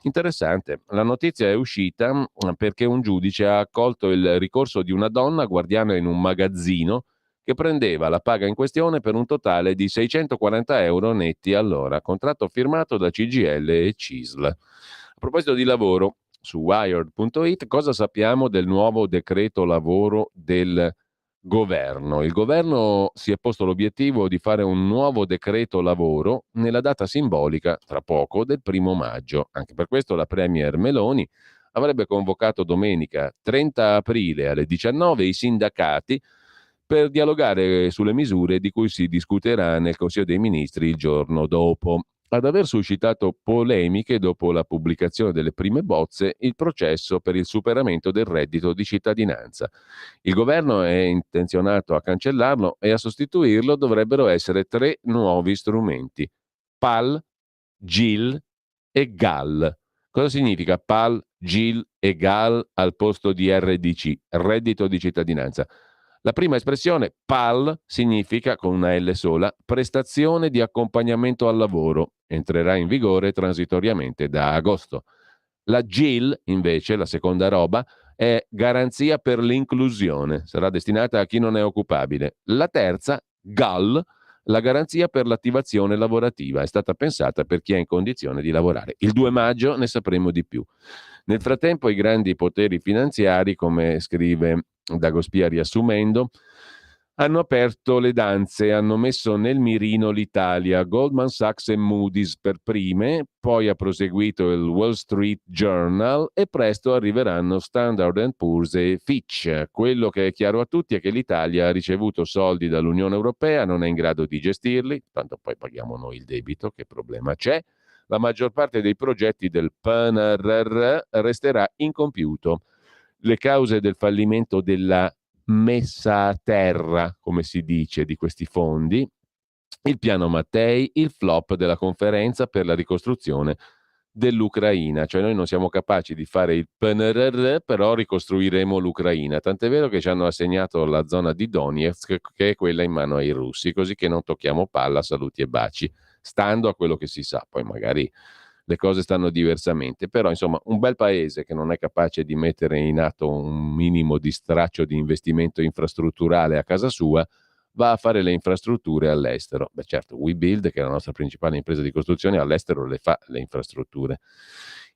Interessante, la notizia è uscita perché un giudice ha accolto il ricorso di una donna guardiana in un magazzino che prendeva la paga in questione per un totale di 640 euro netti all'ora, contratto firmato da CGIL e CISL. A proposito di lavoro, su wired.it cosa sappiamo del nuovo decreto lavoro del governo? Il governo si è posto l'obiettivo di fare un nuovo decreto lavoro nella data simbolica, tra poco, del 1° maggio. Anche per questo la Premier Meloni avrebbe convocato domenica 30 aprile alle 19 i sindacati per dialogare sulle misure di cui si discuterà nel Consiglio dei Ministri il giorno dopo. Ad aver suscitato polemiche dopo la pubblicazione delle prime bozze il processo per il superamento del reddito di cittadinanza. Il governo è intenzionato a cancellarlo e a sostituirlo dovrebbero essere 3 nuovi strumenti: PAL, GIL e GAL. Cosa significa PAL, GIL e GAL al posto di RDC, reddito di cittadinanza? La prima espressione, PAL, significa, con una L sola, prestazione di accompagnamento al lavoro. Entrerà in vigore transitoriamente da agosto. La GIL, invece, la seconda roba, è garanzia per l'inclusione. Sarà destinata a chi non è occupabile. La terza, GAL, la garanzia per l'attivazione lavorativa. È stata pensata per chi è in condizione di lavorare. Il 2 maggio ne sapremo di più. Nel frattempo i grandi poteri finanziari, come scrive Dagospia riassumendo, hanno aperto le danze, hanno messo nel mirino l'Italia, Goldman Sachs e Moody's per prime, poi ha proseguito il Wall Street Journal e presto arriveranno Standard & Poor's e Fitch. Quello che è chiaro a tutti è che l'Italia ha ricevuto soldi dall'Unione Europea, non è in grado di gestirli, tanto poi paghiamo noi il debito, che problema c'è? La maggior parte dei progetti del PNRR resterà incompiuto. Le cause del fallimento della messa a terra, come si dice, di questi fondi, il piano Mattei, il flop della conferenza per la ricostruzione dell'Ucraina, cioè noi non siamo capaci di fare il PNRR, però ricostruiremo l'Ucraina, tant'è vero che ci hanno assegnato la zona di Donetsk, che è quella in mano ai russi, così che non tocchiamo palla, saluti e baci, stando a quello che si sa, poi magari le cose stanno diversamente, però insomma un bel paese che non è capace di mettere in atto un minimo di straccio di investimento infrastrutturale a casa sua, va a fare le infrastrutture all'estero. Beh certo, WeBuild, che è la nostra principale impresa di costruzione, all'estero le fa le infrastrutture.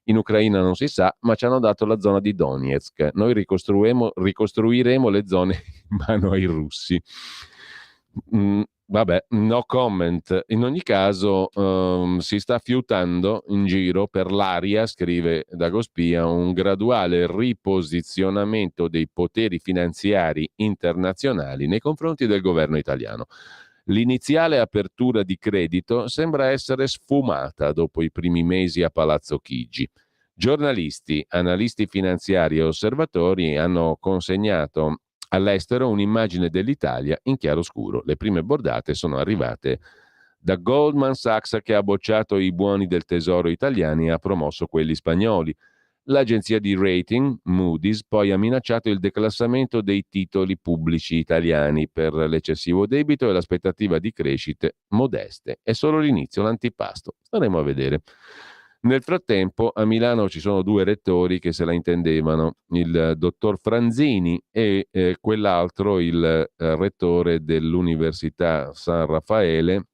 In Ucraina non si sa, ma ci hanno dato la zona di Donetsk. Noi ricostruiremo le zone in mano ai russi. Vabbè, no comment. In ogni caso si sta fiutando in giro per l'aria, scrive Dagospia, un graduale riposizionamento dei poteri finanziari internazionali nei confronti del governo italiano. L'iniziale apertura di credito sembra essere sfumata dopo i primi mesi a Palazzo Chigi. Giornalisti, analisti finanziari e osservatori hanno consegnato all'estero un'immagine dell'Italia in chiaroscuro. Le prime bordate sono arrivate da Goldman Sachs, che ha bocciato i buoni del tesoro italiani e ha promosso quelli spagnoli. L'agenzia di rating, Moody's, poi ha minacciato il declassamento dei titoli pubblici italiani per l'eccessivo debito e l'aspettativa di crescite modeste. È solo l'inizio, l'antipasto. Staremo a vedere. Nel frattempo a Milano ci sono due rettori che se la intendevano, il dottor Franzini e quell'altro, il rettore dell'Università San Raffaele,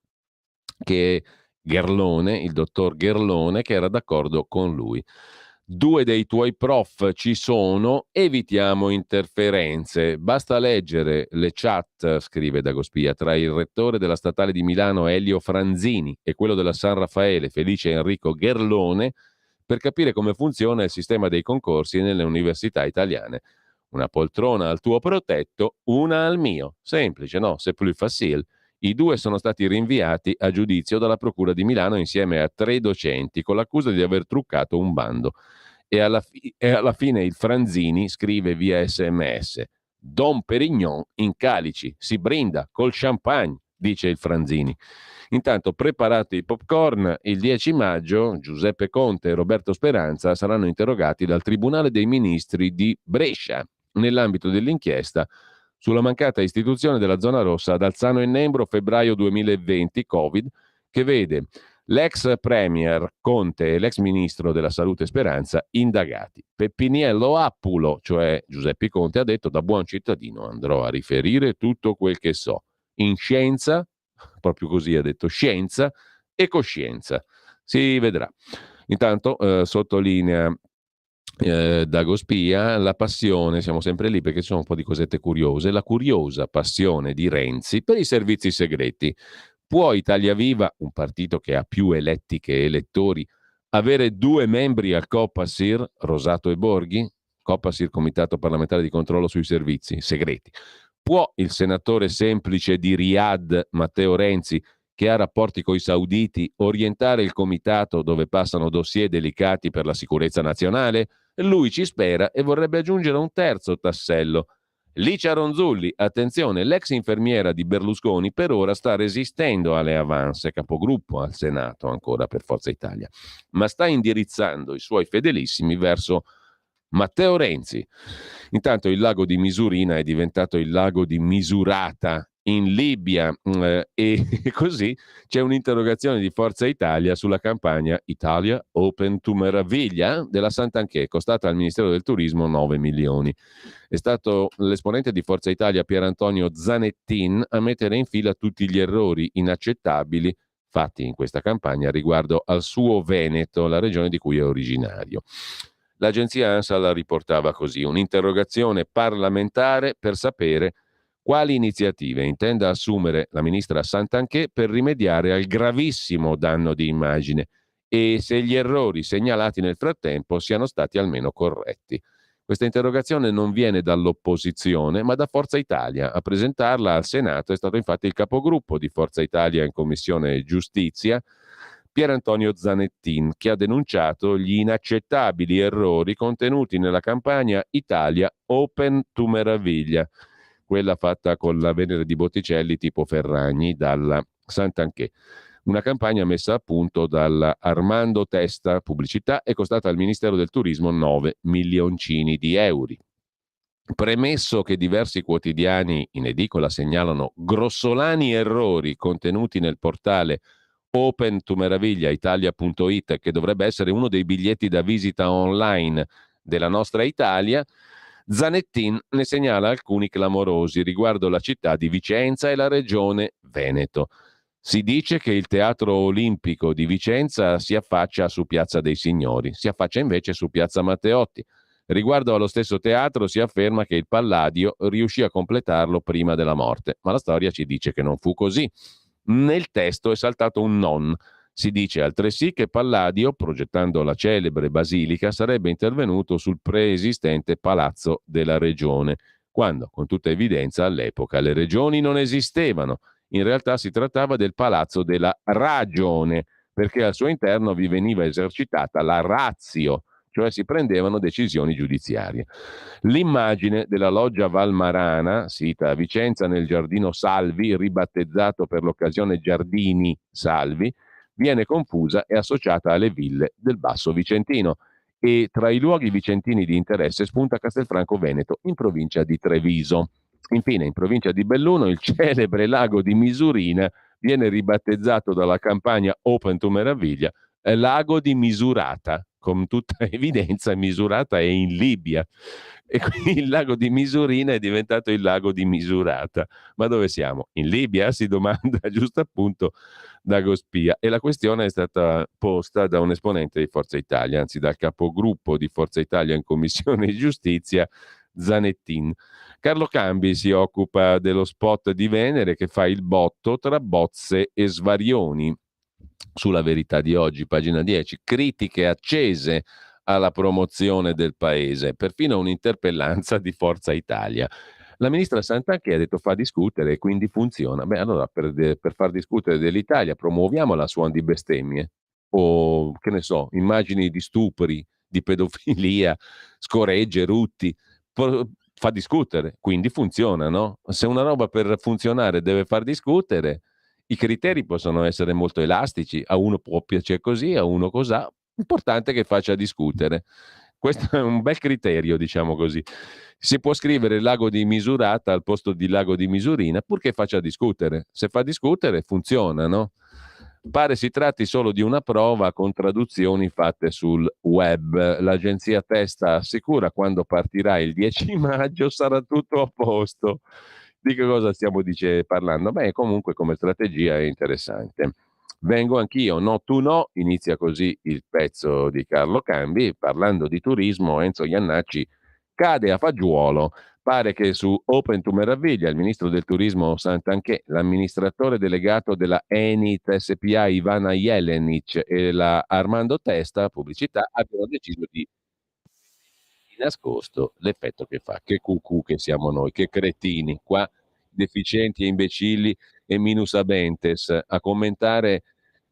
che è Gherlone, il dottor Gherlone, che era d'accordo con lui. Due dei tuoi prof ci sono, evitiamo interferenze. Basta leggere le chat, scrive Dagospia, tra il rettore della Statale di Milano Elio Franzini e quello della San Raffaele Felice Enrico Gherlone per capire come funziona il sistema dei concorsi nelle università italiane. Una poltrona al tuo protetto, una al mio. Semplice, no? C'est plus facile. I due sono stati rinviati a giudizio dalla Procura di Milano insieme a 3 docenti con l'accusa di aver truccato un bando. E alla fine il Franzini scrive via SMS: Dom Perignon in calici, si brinda col champagne, dice il Franzini. Intanto preparate i popcorn, il 10 maggio Giuseppe Conte e Roberto Speranza saranno interrogati dal Tribunale dei Ministri di Brescia nell'ambito dell'inchiesta sulla mancata istituzione della zona rossa ad Alzano e Nembro, febbraio 2020, Covid, che vede l'ex premier Conte e l'ex ministro della Salute Speranza indagati. Peppiniello Appulo, cioè Giuseppe Conte, ha detto: da buon cittadino andrò a riferire tutto quel che so. In scienza, proprio così ha detto, scienza e coscienza. Si vedrà. Intanto sottolinea Dagospia la passione, siamo sempre lì perché ci sono un po' di cosette curiose, la curiosa passione di Renzi per i servizi segreti. Può Italia Viva, un partito che ha più eletti che elettori, avere 2 membri al Copasir, Rosato e Borghi? Copasir, Comitato Parlamentare di Controllo sui Servizi Segreti. Può il senatore semplice di Riyadh, Matteo Renzi, che ha rapporti coi sauditi, orientare il comitato dove passano dossier delicati per la sicurezza nazionale? Lui ci spera e vorrebbe aggiungere un terzo tassello. Licia Ronzulli, attenzione, l'ex infermiera di Berlusconi per ora sta resistendo alle avance, capogruppo al Senato ancora per Forza Italia, ma sta indirizzando i suoi fedelissimi verso Matteo Renzi. Intanto il lago di Misurina è diventato il lago di Misurata in Libia e così c'è un'interrogazione di Forza Italia sulla campagna Italia Open to Meraviglia della Santanchè, costata al Ministero del Turismo 9 milioni. È stato l'esponente di Forza Italia Pierantonio Zanettin a mettere in fila tutti gli errori inaccettabili fatti in questa campagna riguardo al suo Veneto, la regione di cui è originario. L'agenzia ANSA la riportava così: un'interrogazione parlamentare per sapere quali iniziative intenda assumere la ministra Santanchè per rimediare al gravissimo danno di immagine e se gli errori segnalati nel frattempo siano stati almeno corretti. Questa interrogazione non viene dall'opposizione, ma da Forza Italia. A presentarla al Senato è stato infatti il capogruppo di Forza Italia in Commissione Giustizia, Pierantonio Zanettin, che ha denunciato gli inaccettabili errori contenuti nella campagna Italia Open to Meraviglia, quella fatta con la Venere di Botticelli tipo Ferragni dalla Santanchè. Una campagna messa a punto dalla Armando Testa Pubblicità e costata al Ministero del Turismo 9 milioncini di euro. Premesso che diversi quotidiani in edicola segnalano grossolani errori contenuti nel portale Open to Meraviglia Italia.it, che dovrebbe essere uno dei biglietti da visita online della nostra Italia, Zanettin ne segnala alcuni clamorosi riguardo la città di Vicenza e la regione Veneto. Si dice che il Teatro Olimpico di Vicenza si affaccia su Piazza dei Signori, si affaccia invece su Piazza Matteotti. Riguardo allo stesso teatro si afferma che il Palladio riuscì a completarlo prima della morte, ma la storia ci dice che non fu così. Nel testo è saltato un non. Si dice altresì che Palladio, progettando la celebre basilica, sarebbe intervenuto sul preesistente palazzo della regione, quando, con tutta evidenza, all'epoca le regioni non esistevano. In realtà si trattava del palazzo della ragione, perché al suo interno vi veniva esercitata la ratio, cioè si prendevano decisioni giudiziarie. L'immagine della loggia Valmarana, sita a Vicenza nel giardino Salvi, ribattezzato per l'occasione Giardini Salvi, viene confusa e associata alle ville del Basso Vicentino. E tra i luoghi vicentini di interesse spunta Castelfranco Veneto, in provincia di Treviso. Infine, in provincia di Belluno, il celebre lago di Misurina viene ribattezzato dalla campagna Open to Meraviglia lago di Misurata. Con tutta evidenza Misurata è in Libia e quindi il lago di Misurina è diventato il lago di Misurata. Ma dove siamo? In Libia? Si domanda giusto appunto Dagospia. E la questione è stata posta da un esponente di Forza Italia, anzi dal capogruppo di Forza Italia in Commissione Giustizia, Zanettin. Carlo Cambi si occupa dello spot di Venere che fa il botto tra bozze e svarioni. Sulla Verità di oggi, pagina 10, critiche accese alla promozione del paese, perfino un'interpellanza di Forza Italia. La ministra Santanchè ha detto fa discutere e quindi funziona. Beh, allora per far discutere dell'Italia promuoviamo la suon di bestemmie o, che ne so, immagini di stupri, di pedofilia, scoregge, rutti. Fa discutere, quindi funziona, no? Se una roba per funzionare deve far discutere, i criteri possono essere molto elastici, a uno può piacere così, a uno cos'ha, l'importante è che faccia discutere. Questo è un bel criterio, diciamo così. Si può scrivere lago di Misurata al posto di lago di Misurina, purché faccia discutere. Se fa discutere, funziona, no? Pare si tratti solo di una prova con traduzioni fatte sul web. L'agenzia Testa assicura quando partirà il 10 maggio sarà tutto a posto. Di che cosa stiamo parlando? Beh, comunque come strategia è interessante. Vengo anch'io, no tu no, inizia così il pezzo di Carlo Cambi, parlando di turismo, Enzo Iannacci cade a fagiolo. Pare che su Open to Meraviglia il ministro del turismo Santanchè, l'amministratore delegato della Enit SPA Ivana Jelenic e la Armando Testa pubblicità abbiano deciso di nascosto l'effetto che fa. Che cucù che siamo noi, che cretini, qua deficienti e imbecilli e minus abentes a commentare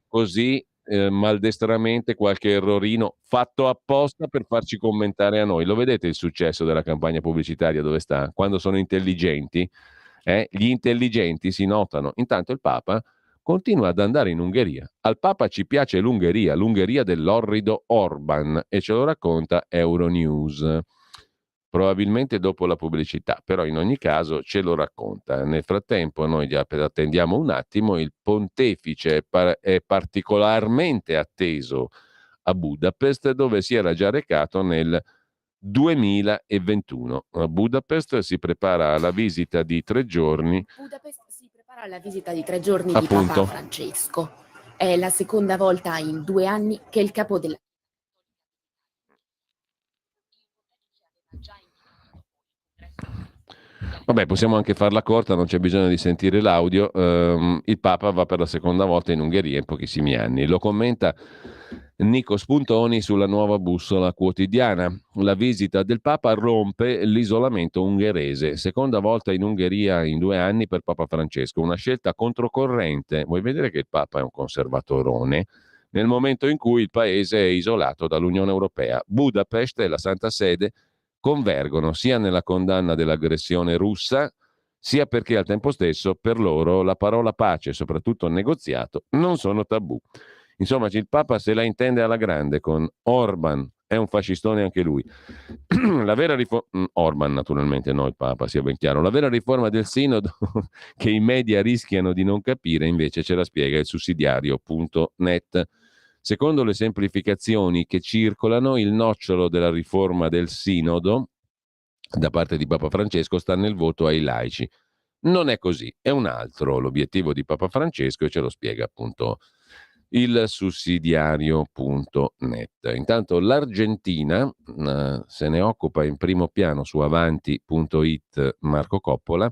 così maldestramente qualche errorino fatto apposta per farci commentare a noi. Lo vedete il successo della campagna pubblicitaria dove sta? Quando sono intelligenti, gli intelligenti si notano. Intanto il Papa continua ad andare in Ungheria. Al Papa ci piace l'Ungheria dell'orrido Orban e ce lo racconta Euronews. Probabilmente dopo la pubblicità, però in ogni caso ce lo racconta. Nel frattempo noi attendiamo un attimo, il pontefice è particolarmente atteso a Budapest dove si era già recato nel 2021. A Budapest si prepara alla visita di 3 giorni. Budapest si prepara alla visita di 3 giorni appunto, di Papa Francesco. È la seconda volta in 2 anni che il capo della Vabbè, possiamo anche farla corta, non c'è bisogno di sentire l'audio. Il Papa va per la seconda volta in Ungheria in pochissimi anni. Lo commenta Nico Spuntoni sulla Nuova Bussola Quotidiana. La visita del Papa rompe l'isolamento ungherese. Seconda volta in Ungheria in 2 anni per Papa Francesco. Una scelta controcorrente. Vuoi vedere che il Papa è un conservatorone? Nel momento in cui il paese è isolato dall'Unione Europea. Budapest e la Santa Sede convergono sia nella condanna dell'aggressione russa, sia perché al tempo stesso per loro la parola pace e soprattutto negoziato non sono tabù. Insomma, il Papa se la intende alla grande con Orban, è un fascistone anche lui. La vera riforma, Orban naturalmente, no il Papa, sia ben chiaro. La vera riforma del Sinodo che i media rischiano di non capire invece ce la spiega il sussidiario.net. Secondo le semplificazioni che circolano, il nocciolo della riforma del Sinodo da parte di Papa Francesco sta nel voto ai laici. Non è così, è un altro l'obiettivo di Papa Francesco e ce lo spiega appunto il sussidiario.net. Intanto l'Argentina se ne occupa in primo piano su avanti.it Marco Coppola,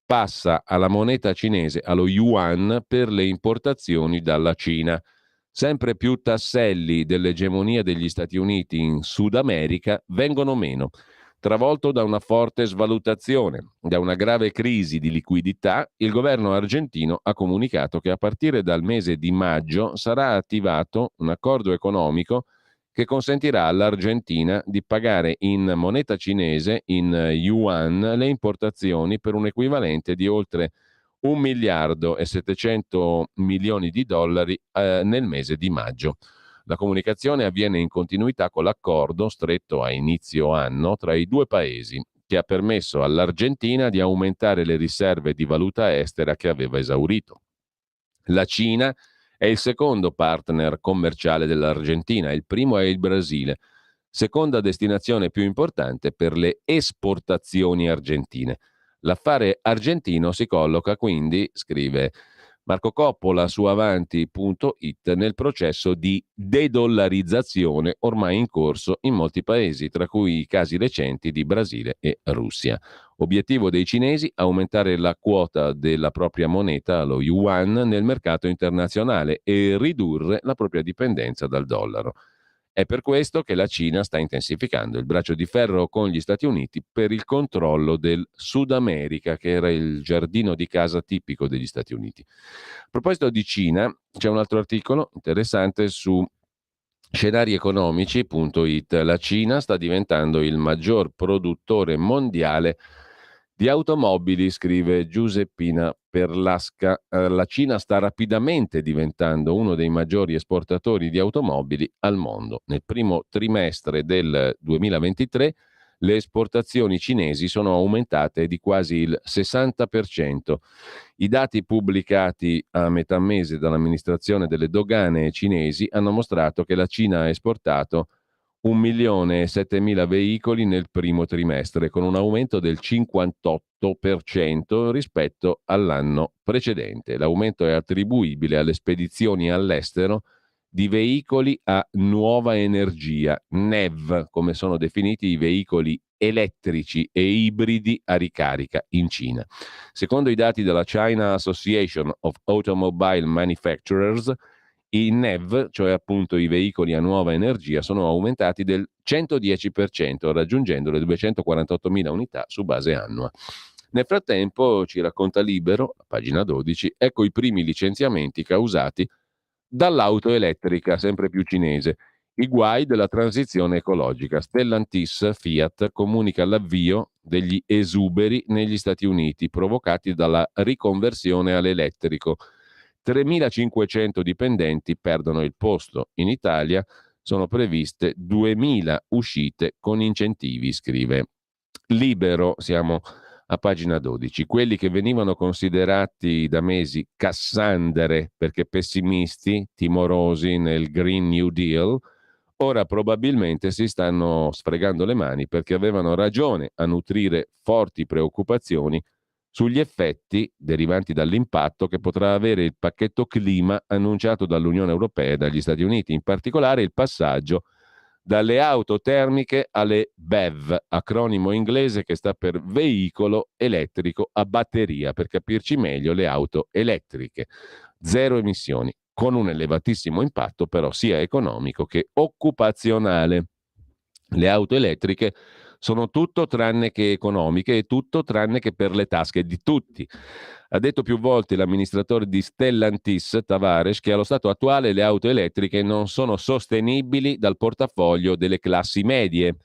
passa alla moneta cinese, allo yuan, per le importazioni dalla Cina. Sempre più tasselli dell'egemonia degli Stati Uniti in Sud America vengono meno, travolto da una forte svalutazione, da una grave crisi di liquidità. Il governo argentino ha comunicato che a partire dal mese di maggio sarà attivato un accordo economico che consentirà all'Argentina di pagare in moneta cinese, in yuan, le importazioni per un equivalente di oltre 1 miliardo e 700 milioni di dollari nel mese di maggio. La comunicazione avviene in continuità con l'accordo stretto a inizio anno tra i due paesi, che ha permesso all'Argentina di aumentare le riserve di valuta estera che aveva esaurito. La Cina è il secondo partner commerciale dell'Argentina, il primo è il Brasile, seconda destinazione più importante per le esportazioni argentine. L'affare argentino si colloca quindi, scrive Marco Coppola su avanti.it, nel processo di dedollarizzazione ormai in corso in molti paesi, tra cui i casi recenti di Brasile e Russia. Obiettivo dei cinesi: aumentare la quota della propria moneta, lo yuan, nel mercato internazionale e ridurre la propria dipendenza dal dollaro. È per questo che la Cina sta intensificando il braccio di ferro con gli Stati Uniti per il controllo del Sud America, che era il giardino di casa tipico degli Stati Uniti. A proposito di Cina, c'è un altro articolo interessante su scenarieconomici.it. La Cina sta diventando il maggior produttore mondiale di automobili, scrive Giuseppina Perlasca. La Cina sta rapidamente diventando uno dei maggiori esportatori di automobili al mondo. Nel primo trimestre del 2023 le esportazioni cinesi sono aumentate di quasi il 60%. I dati pubblicati a metà mese dall'amministrazione delle dogane cinesi hanno mostrato che la Cina ha esportato 1.007.000 veicoli nel primo trimestre, con un aumento del 58% rispetto all'anno precedente. L'aumento è attribuibile alle spedizioni all'estero di veicoli a nuova energia, NEV, come sono definiti i veicoli elettrici e ibridi a ricarica in Cina. Secondo i dati della China Association of Automobile Manufacturers, i NEV, cioè appunto i veicoli a nuova energia, sono aumentati del 110%, raggiungendo le 248.000 unità su base annua. Nel frattempo, ci racconta Libero, a pagina 12, ecco i primi licenziamenti causati dall'auto elettrica, sempre più cinese. I guai della transizione ecologica. Stellantis Fiat comunica l'avvio degli esuberi negli Stati Uniti provocati dalla riconversione all'elettrico. 3.500 dipendenti perdono il posto. In Italia sono previste 2.000 uscite con incentivi, scrive Libero. Siamo a pagina 12. Quelli che venivano considerati da mesi Cassandre perché pessimisti, timorosi nel Green New Deal, ora probabilmente si stanno sfregando le mani perché avevano ragione a nutrire forti preoccupazioni sugli effetti derivanti dall'impatto che potrà avere il pacchetto clima annunciato dall'Unione Europea e dagli Stati Uniti, in particolare il passaggio dalle auto termiche alle BEV, acronimo inglese che sta per veicolo elettrico a batteria, per capirci meglio le auto elettriche, zero emissioni, con un elevatissimo impatto però sia economico che occupazionale. Le auto elettriche sono tutto tranne che economiche e tutto tranne che per le tasche di tutti. Ha detto più volte l'amministratore di Stellantis, Tavares, che allo stato attuale le auto elettriche non sono sostenibili dal portafoglio delle classi medie.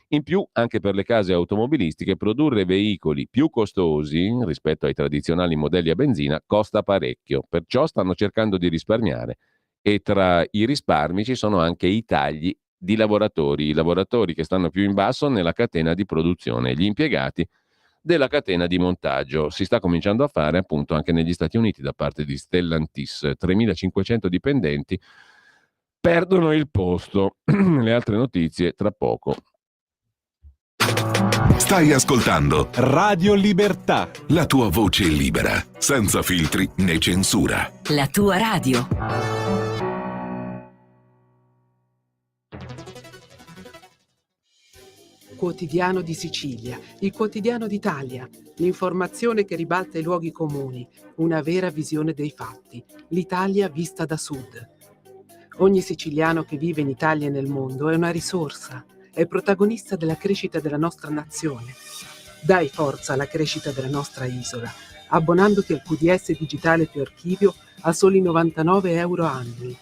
In più, anche per le case automobilistiche, produrre veicoli più costosi rispetto ai tradizionali modelli a benzina costa parecchio, perciò stanno cercando di risparmiare. E tra i risparmi ci sono anche i tagli di lavoratori, i lavoratori che stanno più in basso nella catena di produzione, gli impiegati della catena di montaggio. Si sta cominciando a fare appunto anche negli Stati Uniti da parte di Stellantis. 3.500 dipendenti perdono il posto. Le altre notizie tra poco. Stai ascoltando Radio Libertà. la tua voce libera, senza filtri né censura. La tua radio. Quotidiano di Sicilia, il quotidiano d'Italia, l'informazione che ribalta i luoghi comuni, una vera visione dei fatti, l'Italia vista da sud. Ogni siciliano che vive in Italia e nel mondo è una risorsa, è protagonista della crescita della nostra nazione. Dai forza alla crescita della nostra isola, abbonandoti al QDS digitale più archivio a soli 99 euro annui.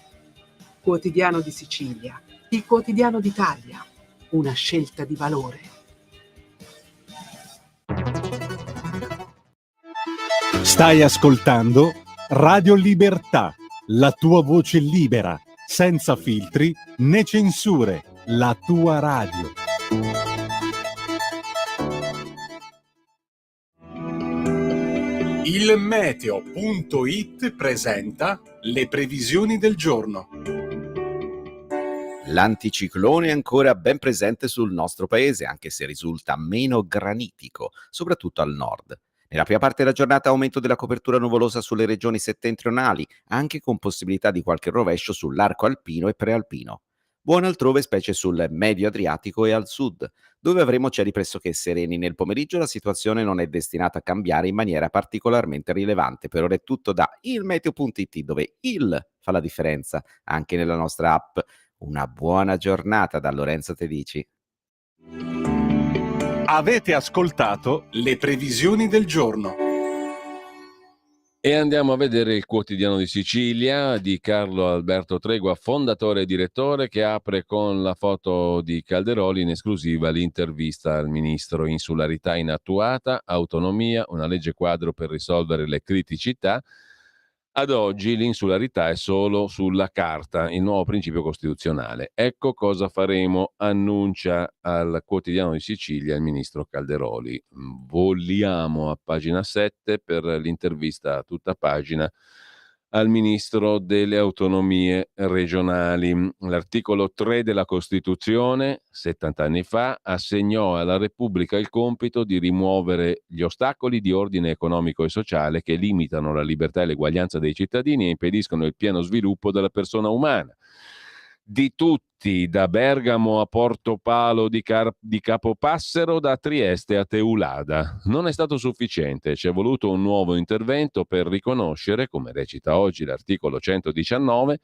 Quotidiano di Sicilia, il quotidiano d'Italia, una scelta di valore. Stai ascoltando Radio Libertà, la tua voce libera, senza filtri né censure, la tua radio. Il meteo.it presenta le previsioni del giorno. L'anticiclone è ancora ben presente sul nostro paese, anche se risulta meno granitico, soprattutto al nord. Nella prima parte della giornata aumento della copertura nuvolosa sulle regioni settentrionali, anche con possibilità di qualche rovescio sull'arco alpino e prealpino. Buona altrove, specie sul medio Adriatico e al sud, dove avremo cieli pressoché sereni. Nel pomeriggio la situazione non è destinata a cambiare in maniera particolarmente rilevante. Per ora è tutto da ilmeteo.it, dove il fa la differenza anche nella nostra app. Una buona giornata da Lorenzo Tedici. Avete ascoltato le previsioni del giorno. E andiamo a vedere il quotidiano di Sicilia di Carlo Alberto Tregua, fondatore e direttore, che apre con la foto di Calderoli, in esclusiva l'intervista al ministro. Insularità inattuata, autonomia, una legge quadro per risolvere le criticità. Ad oggi l'insularità è solo sulla carta, il nuovo principio costituzionale. Ecco cosa faremo, annuncia al quotidiano di Sicilia il ministro Calderoli. Voliamo a pagina 7 per l'intervista a tutta pagina al ministro delle autonomie regionali. L'articolo 3 della Costituzione, 70 anni fa, assegnò alla Repubblica il compito di rimuovere gli ostacoli di ordine economico e sociale che limitano la libertà e l'eguaglianza dei cittadini e impediscono il pieno sviluppo della persona umana. Di tutti, da Bergamo a Portopalo di Capopassero, da Trieste a Teulada. Non è stato sufficiente, ci è voluto un nuovo intervento per riconoscere, come recita oggi l'articolo 119,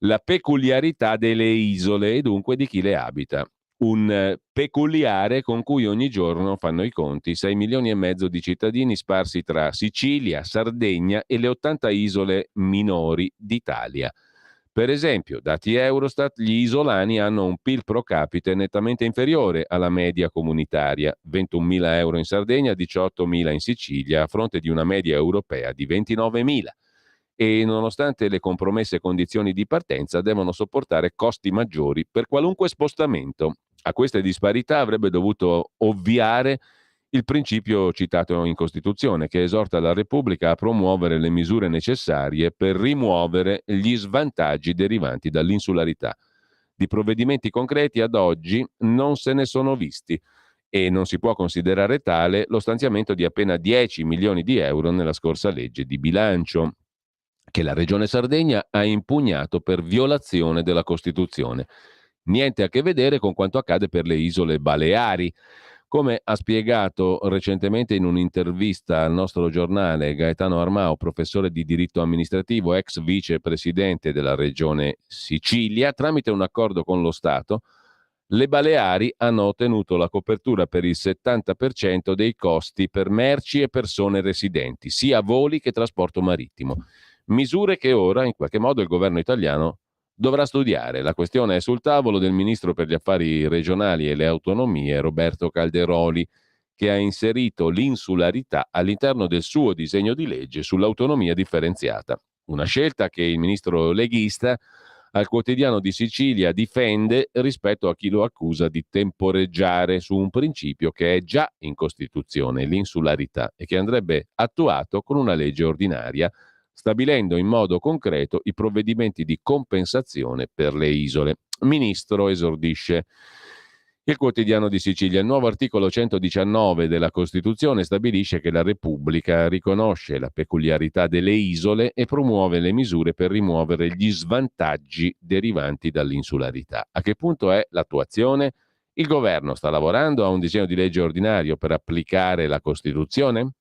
la peculiarità delle isole e dunque di chi le abita. Un peculiare con cui ogni giorno fanno i conti 6 milioni e mezzo di cittadini sparsi tra Sicilia, Sardegna e le 80 isole minori d'Italia. Per esempio, dati Eurostat, gli isolani hanno un PIL pro capite nettamente inferiore alla media comunitaria, 21.000 euro in Sardegna, 18.000 in Sicilia, a fronte di una media europea di 29.000. E nonostante le compromesse condizioni di partenza, devono sopportare costi maggiori per qualunque spostamento. A queste disparità avrebbe dovuto ovviare il principio citato in Costituzione, che esorta la Repubblica a promuovere le misure necessarie per rimuovere gli svantaggi derivanti dall'insularità. Di provvedimenti concreti ad oggi non se ne sono visti e non si può considerare tale lo stanziamento di appena 10 milioni di euro nella scorsa legge di bilancio, che la Regione Sardegna ha impugnato per violazione della Costituzione. Niente a che vedere con quanto accade per le isole Baleari. Come ha spiegato recentemente in un'intervista al nostro giornale Gaetano Armao, professore di diritto amministrativo, ex vicepresidente della Regione Sicilia, tramite un accordo con lo Stato, le Baleari hanno ottenuto la copertura per il 70% dei costi per merci e persone residenti, sia voli che trasporto marittimo. Misure che ora, in qualche modo, il governo italiano dovrà studiare. La questione è sul tavolo del ministro per gli affari regionali e le autonomie, Roberto Calderoli, che ha inserito l'insularità all'interno del suo disegno di legge sull'autonomia differenziata. Una scelta che il ministro leghista al quotidiano di Sicilia difende rispetto a chi lo accusa di temporeggiare su un principio che è già in Costituzione, l'insularità, e che andrebbe attuato con una legge ordinaria, stabilendo in modo concreto i provvedimenti di compensazione per le isole. Ministro, esordisce Il Quotidiano di Sicilia. Il nuovo articolo 119 della Costituzione stabilisce che la Repubblica riconosce la peculiarità delle isole e promuove le misure per rimuovere gli svantaggi derivanti dall'insularità. A che punto è l'attuazione? Il governo sta lavorando a un disegno di legge ordinario per applicare la Costituzione?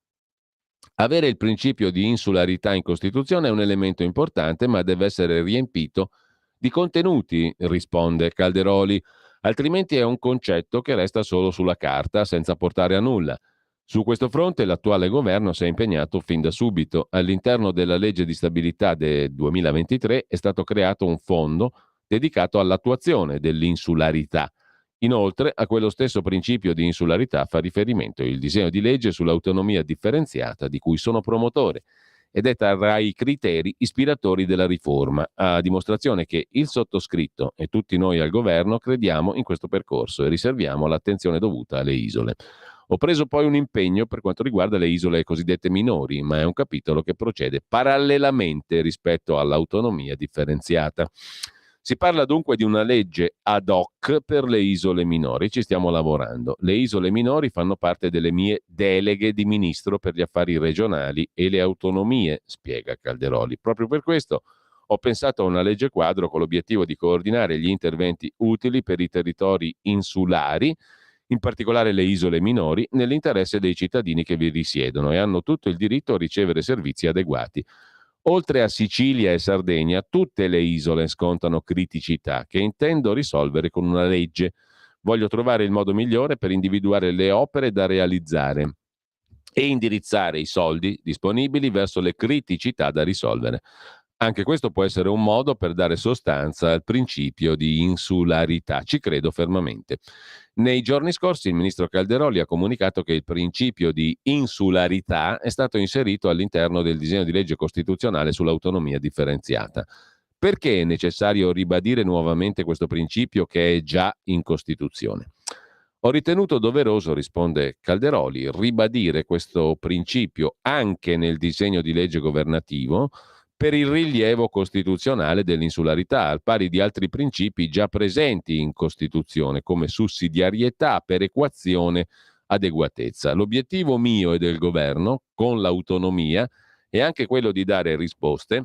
Avere il principio di insularità in Costituzione è un elemento importante, ma deve essere riempito di contenuti, risponde Calderoli. Altrimenti è un concetto che resta solo sulla carta senza portare a nulla. Su questo fronte l'attuale governo si è impegnato fin da subito. All'interno della legge di stabilità del 2023 è stato creato un fondo dedicato all'attuazione dell'insularità. Inoltre, a quello stesso principio di insularità fa riferimento il disegno di legge sull'autonomia differenziata di cui sono promotore ed è tra i criteri ispiratori della riforma, a dimostrazione che il sottoscritto e tutti noi al governo crediamo in questo percorso e riserviamo l'attenzione dovuta alle isole. Ho preso poi un impegno per quanto riguarda le isole cosiddette minori, ma è un capitolo che procede parallelamente rispetto all'autonomia differenziata. Si parla dunque di una legge ad hoc per le isole minori, ci stiamo lavorando. Le isole minori fanno parte delle mie deleghe di ministro per gli affari regionali e le autonomie, spiega Calderoli. Proprio per questo ho pensato a una legge quadro con l'obiettivo di coordinare gli interventi utili per i territori insulari, in particolare le isole minori, nell'interesse dei cittadini che vi risiedono e hanno tutto il diritto a ricevere servizi adeguati. Oltre a Sicilia e Sardegna, tutte le isole scontano criticità che intendo risolvere con una legge. Voglio trovare il modo migliore per individuare le opere da realizzare e indirizzare i soldi disponibili verso le criticità da risolvere. Anche questo può essere un modo per dare sostanza al principio di insularità. Ci credo fermamente. Nei giorni scorsi il ministro Calderoli ha comunicato che il principio di insularità è stato inserito all'interno del disegno di legge costituzionale sull'autonomia differenziata. Perché è necessario ribadire nuovamente questo principio che è già in Costituzione? Ho ritenuto doveroso, risponde Calderoli, ribadire questo principio anche nel disegno di legge governativo per il rilievo costituzionale dell'insularità, al pari di altri principi già presenti in Costituzione, come sussidiarietà, perequazione, adeguatezza. L'obiettivo mio e del governo, con l'autonomia, è anche quello di dare risposte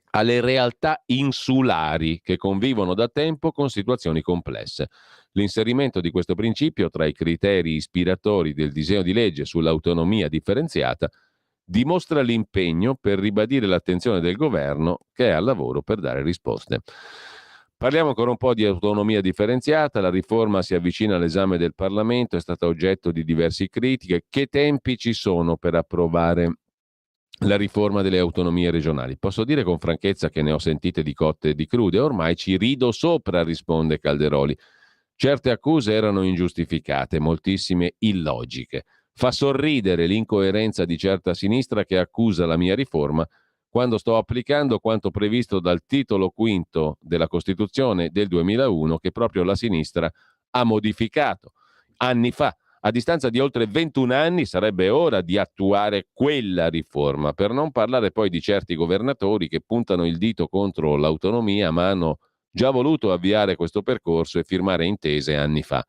alle realtà insulari che convivono da tempo con situazioni complesse. L'inserimento di questo principio tra i criteri ispiratori del disegno di legge sull'autonomia differenziata dimostra l'impegno per ribadire l'attenzione del governo che è al lavoro per dare risposte. Parliamo ancora un po' di autonomia differenziata. La riforma si avvicina all'esame del Parlamento, è stata oggetto di diverse critiche. Che tempi ci sono per approvare la riforma delle autonomie regionali? Posso dire con franchezza che ne ho sentite di cotte e di crude, ormai ci rido sopra, risponde Calderoli. Certe accuse erano ingiustificate, moltissime illogiche. Fa sorridere l'incoerenza di certa sinistra che accusa la mia riforma quando sto applicando quanto previsto dal titolo quinto della Costituzione del 2001 che proprio la sinistra ha modificato anni fa. A distanza di oltre 21 anni sarebbe ora di attuare quella riforma, per non parlare poi di certi governatori che puntano il dito contro l'autonomia ma hanno già voluto avviare questo percorso e firmare intese anni fa.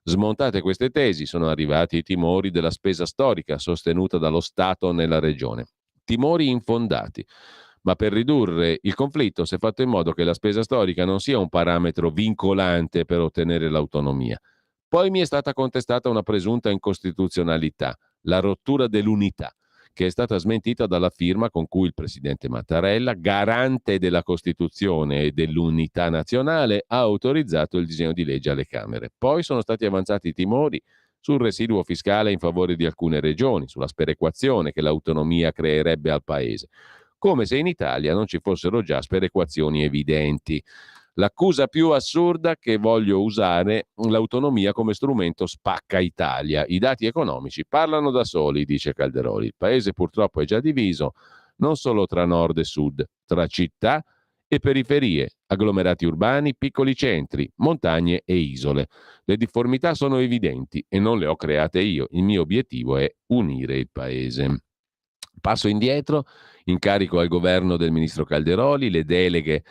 Smontate queste tesi, sono arrivati i timori della spesa storica sostenuta dallo Stato nella regione. Timori infondati, ma per ridurre il conflitto si è fatto in modo che la spesa storica non sia un parametro vincolante per ottenere l'autonomia. Poi mi è stata contestata una presunta incostituzionalità, la rottura dell'unità, che è stata smentita dalla firma con cui il presidente Mattarella, garante della Costituzione e dell'unità nazionale, ha autorizzato il disegno di legge alle Camere. Poi sono stati avanzati timori sul residuo fiscale in favore di alcune regioni, sulla sperequazione che l'autonomia creerebbe al Paese, come se in Italia non ci fossero già sperequazioni evidenti. L'accusa più assurda che voglio usare l'autonomia come strumento spacca Italia. I dati economici parlano da soli, dice Calderoli. Il paese purtroppo è già diviso non solo tra nord e sud, tra città e periferie, agglomerati urbani, piccoli centri, montagne e isole. Le difformità sono evidenti e non le ho create io. Il mio obiettivo è unire il paese. Passo indietro, incarico al governo del ministro Calderoli, le deleghe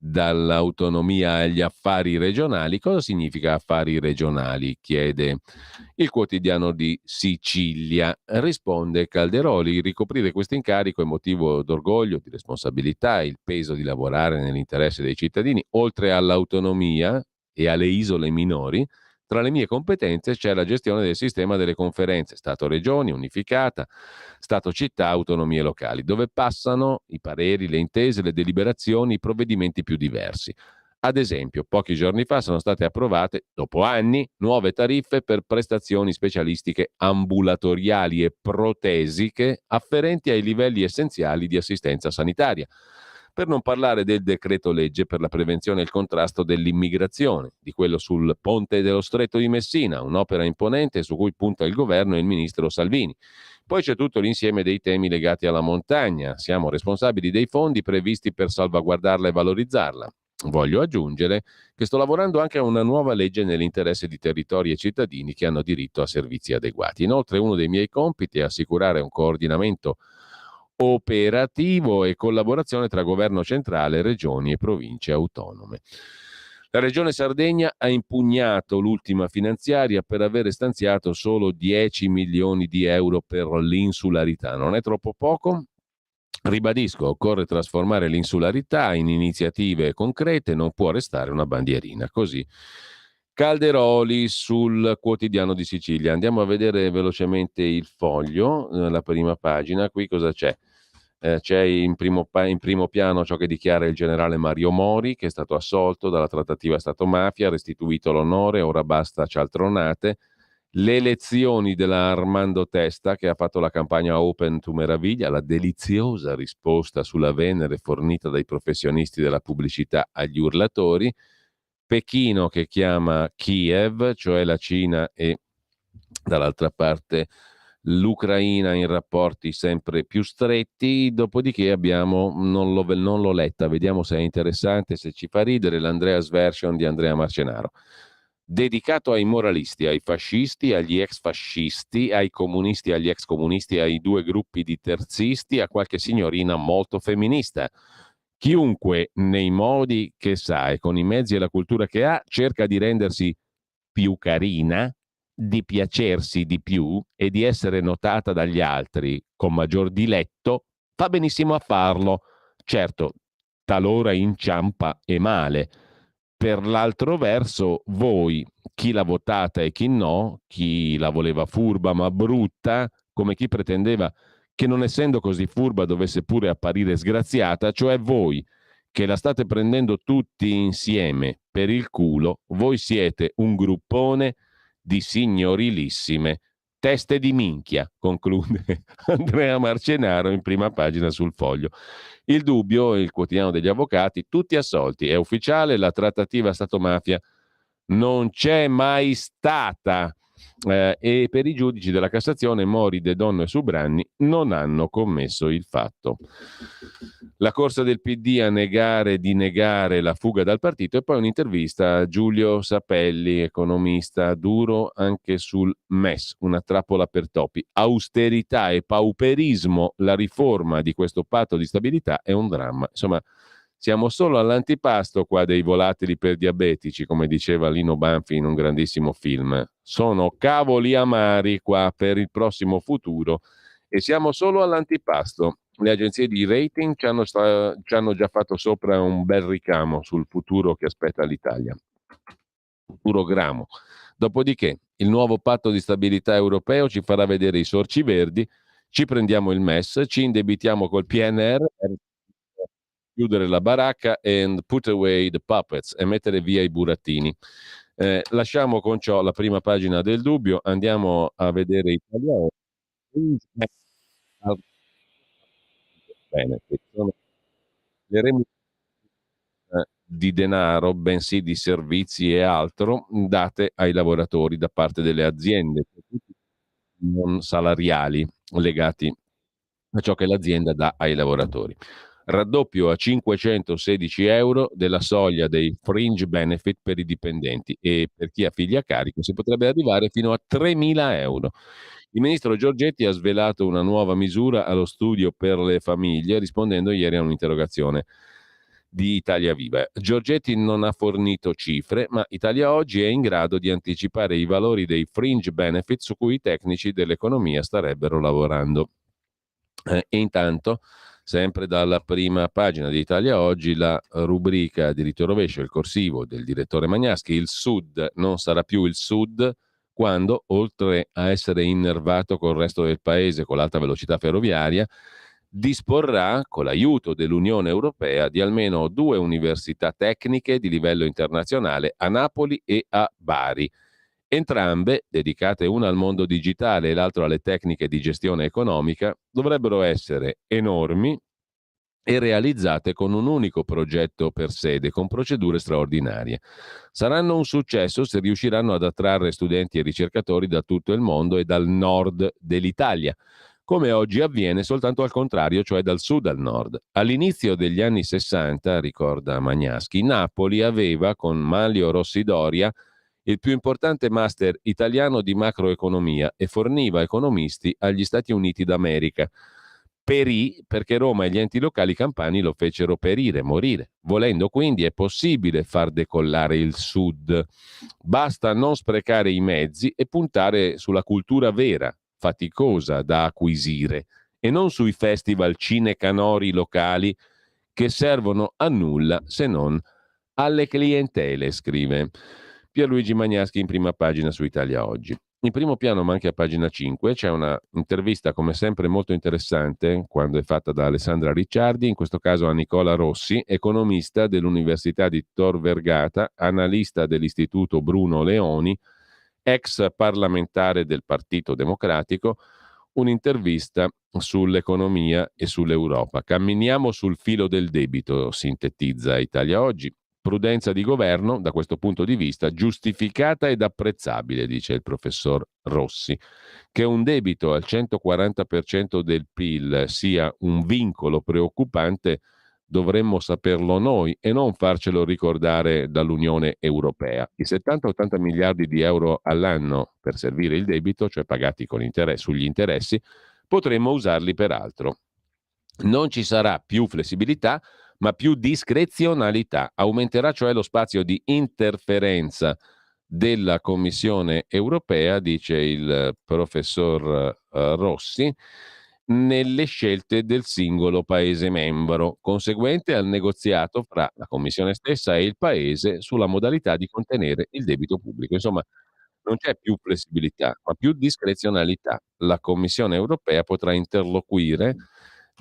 dall'autonomia agli affari regionali. Cosa significa affari regionali? Chiede il quotidiano di Sicilia. Risponde Calderoli: ricoprire questo incarico è motivo d'orgoglio, di responsabilità, il peso di lavorare nell'interesse dei cittadini, oltre all'autonomia e alle isole minori. Tra le mie competenze c'è la gestione del sistema delle conferenze Stato-Regioni, unificata, Stato-Città, autonomie locali, dove passano i pareri, le intese, le deliberazioni, i provvedimenti più diversi. Ad esempio, pochi giorni fa sono state approvate, dopo anni, nuove tariffe per prestazioni specialistiche ambulatoriali e protesiche afferenti ai livelli essenziali di assistenza sanitaria. Per non parlare del decreto legge per la prevenzione e il contrasto dell'immigrazione, di quello sul ponte dello Stretto di Messina, un'opera imponente su cui punta il governo e il ministro Salvini. Poi c'è tutto l'insieme dei temi legati alla montagna. Siamo responsabili dei fondi previsti per salvaguardarla e valorizzarla. Voglio aggiungere che sto lavorando anche a una nuova legge nell'interesse di territori e cittadini che hanno diritto a servizi adeguati. Inoltre, uno dei miei compiti è assicurare un coordinamento operativo e collaborazione tra governo centrale, regioni e province autonome. La Regione Sardegna ha impugnato l'ultima finanziaria per avere stanziato solo 10 milioni di euro per l'insularità. Non è troppo poco? Ribadisco, occorre trasformare l'insularità in iniziative concrete, non può restare una bandierina. Così Calderoli sul Quotidiano di Sicilia. Andiamo a vedere velocemente il Foglio, la prima pagina. Qui cosa c'è? C'è in primo piano ciò che dichiara il generale Mario Mori, che è stato assolto dalla trattativa Stato-mafia, restituito l'onore, ora basta cialtronate. Le lezioni della Armando Testa, che ha fatto la campagna Open to Meraviglia, la deliziosa risposta sulla Venere fornita dai professionisti della pubblicità agli urlatori. Pechino che chiama Kiev, cioè la Cina, e dall'altra parte l'Ucraina in rapporti sempre più stretti. Dopodiché abbiamo, non l'ho letta, vediamo se è interessante, se ci fa ridere, l'Andreas Version di Andrea Marcenaro, dedicato ai moralisti, ai fascisti, agli ex fascisti, ai comunisti, agli ex comunisti, ai due gruppi di terzisti, a qualche signorina molto femminista. Chiunque, nei modi che sa e con i mezzi e la cultura che ha, cerca di rendersi più carina, di piacersi di più e di essere notata dagli altri con maggior diletto, fa benissimo a farlo. Certo, talora inciampa e male. Per l'altro verso, voi, chi l'ha votata e chi no, chi la voleva furba ma brutta, come chi pretendeva che non essendo così furba dovesse pure apparire sgraziata, cioè voi che la state prendendo tutti insieme per il culo, voi siete un gruppone di signorilissime teste di minchia, conclude Andrea Marcenaro in prima pagina sul Foglio. Il Dubbio, il quotidiano degli avvocati, tutti assolti, è ufficiale, la trattativa Stato-mafia non c'è mai stata. E per i giudici della Cassazione Mori, De Donno e Subranni non hanno commesso il fatto. La corsa del PD a negare di negare la fuga dal partito e poi un'intervista a Giulio Sapelli, economista, duro anche sul MES, una trappola per topi. Austerità e pauperismo, la riforma di questo patto di stabilità è un dramma. Insomma, siamo solo all'antipasto qua dei volatili per diabetici, come diceva Lino Banfi in un grandissimo film. Sono cavoli amari qua per il prossimo futuro e siamo solo all'antipasto. Le agenzie di rating ci hanno già fatto sopra un bel ricamo sul futuro che aspetta l'Italia. Futuro gramo. Dopodiché il nuovo patto di stabilità europeo ci farà vedere i sorci verdi, ci prendiamo il MES, ci indebitiamo col PNR, chiudere la baracca and put away the puppets e mettere via i burattini. Lasciamo con ciò la prima pagina del Dubbio, andiamo a vedere Italiano. Bene, sono le remunerazioni di denaro, bensì di servizi e altro, date ai lavoratori da parte delle aziende, non salariali, legati a ciò che l'azienda dà ai lavoratori. Raddoppio a 516 euro della soglia dei fringe benefit per i dipendenti e per chi ha figli a carico si potrebbe arrivare fino a 3.000 euro. Il ministro Giorgetti ha svelato una nuova misura allo studio per le famiglie rispondendo ieri a un'interrogazione di Italia Viva. Giorgetti non ha fornito cifre, ma Italia Oggi è in grado di anticipare i valori dei fringe benefit su cui i tecnici dell'economia starebbero lavorando. E intanto, sempre dalla prima pagina di Italia Oggi, la rubrica diritto e rovescio, il corsivo del direttore Magnaschi: il Sud non sarà più il Sud quando, oltre a essere innervato col resto del paese con l'alta velocità ferroviaria, disporrà, con l'aiuto dell'Unione Europea, di almeno 2 università tecniche di livello internazionale a Napoli e a Bari. Entrambe, dedicate una al mondo digitale e l'altra alle tecniche di gestione economica, dovrebbero essere enormi e realizzate con un unico progetto per sede, con procedure straordinarie. Saranno un successo se riusciranno ad attrarre studenti e ricercatori da tutto il mondo e dal nord dell'Italia, come oggi avviene soltanto al contrario, cioè dal sud al nord. All'inizio degli anni 60, ricorda Magnaschi, Napoli aveva, con Manlio Rossidoria, il più importante master italiano di macroeconomia e forniva economisti agli Stati Uniti d'America. Perì perché Roma e gli enti locali campani lo fecero perire, morire. Volendo quindi è possibile far decollare il Sud. Basta non sprecare i mezzi e puntare sulla cultura vera, faticosa da acquisire, e non sui festival cinecanori locali che servono a nulla se non alle clientele, scrive Pierluigi Magnaschi in prima pagina su Italia Oggi. In primo piano, ma anche a pagina 5, c'è una intervista come sempre molto interessante quando è fatta da Alessandra Ricciardi, in questo caso a Nicola Rossi, economista dell'Università di Tor Vergata, analista dell'Istituto Bruno Leoni, ex parlamentare del Partito Democratico, un'intervista sull'economia e sull'Europa. Camminiamo sul filo del debito, sintetizza Italia Oggi. Prudenza di governo, da questo punto di vista, giustificata ed apprezzabile, dice il professor Rossi. Che un debito al 140% del PIL sia un vincolo preoccupante dovremmo saperlo noi e non farcelo ricordare dall'Unione Europea. I 70-80 miliardi di euro all'anno per servire il debito, cioè pagati con sugli interessi, potremmo usarli per altro. Non ci sarà più flessibilità, ma più discrezionalità. Aumenterà cioè lo spazio di interferenza della Commissione europea, dice il professor Rossi, nelle scelte del singolo Paese membro, conseguente al negoziato fra la Commissione stessa e il Paese sulla modalità di contenere il debito pubblico. Insomma, non c'è più flessibilità, ma più discrezionalità. La Commissione europea potrà interloquire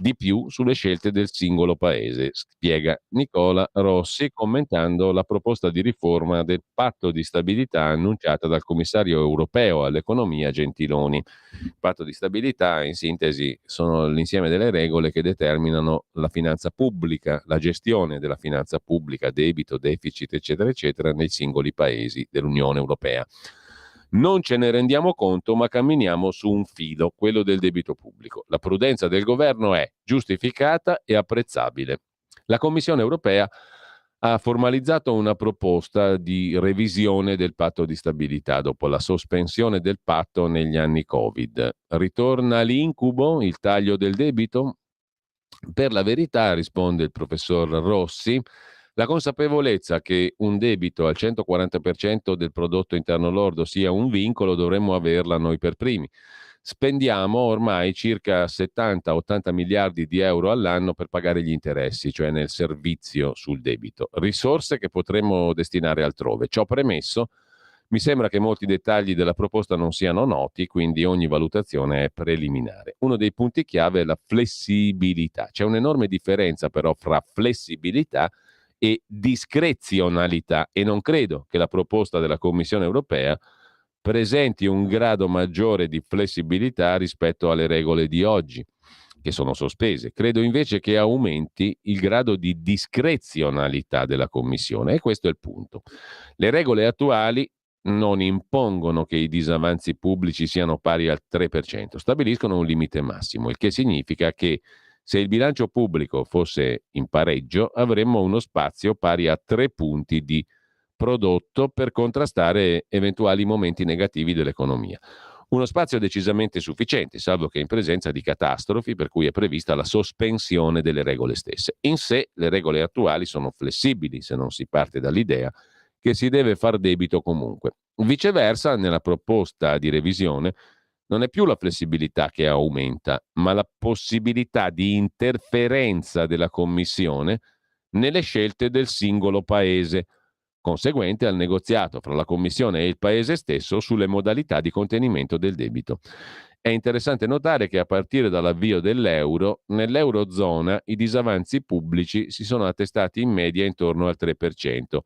di più sulle scelte del singolo paese, spiega Nicola Rossi commentando la proposta di riforma del patto di stabilità annunciata dal commissario europeo all'economia Gentiloni. Il patto di stabilità, in sintesi, sono l'insieme delle regole che determinano la finanza pubblica, la gestione della finanza pubblica, debito, deficit, eccetera, eccetera, nei singoli paesi dell'Unione Europea. Non ce ne rendiamo conto, ma camminiamo su un filo, quello del debito pubblico. La prudenza del governo è giustificata e apprezzabile. La Commissione europea ha formalizzato una proposta di revisione del patto di stabilità dopo la sospensione del patto negli anni Covid. Ritorna l'incubo, il taglio del debito? Per la verità, risponde il professor Rossi, la consapevolezza che un debito al 140% del prodotto interno lordo sia un vincolo dovremmo averla noi per primi. Spendiamo ormai circa 70-80 miliardi di euro all'anno per pagare gli interessi, cioè nel servizio sul debito, risorse che potremmo destinare altrove. Ciò premesso, mi sembra che molti dettagli della proposta non siano noti, quindi ogni valutazione è preliminare. Uno dei punti chiave è la flessibilità. C'è un'enorme differenza però fra flessibilità e discrezionalità e non credo che la proposta della Commissione europea presenti un grado maggiore di flessibilità rispetto alle regole di oggi, che sono sospese. Credo invece che aumenti il grado di discrezionalità della Commissione e questo è il punto. Le regole attuali non impongono che i disavanzi pubblici siano pari al 3%, stabiliscono un limite massimo, il che significa che se il bilancio pubblico fosse in pareggio, avremmo uno spazio pari a 3 punti di prodotto per contrastare eventuali momenti negativi dell'economia. Uno spazio decisamente sufficiente, salvo che in presenza di catastrofi per cui è prevista la sospensione delle regole stesse. In sé le regole attuali sono flessibili se non si parte dall'idea che si deve far debito comunque. Viceversa, nella proposta di revisione non è più la flessibilità che aumenta, ma la possibilità di interferenza della Commissione nelle scelte del singolo Paese, conseguente al negoziato fra la Commissione e il Paese stesso sulle modalità di contenimento del debito. È interessante notare che a partire dall'avvio dell'euro, nell'Eurozona i disavanzi pubblici si sono attestati in media intorno al 3%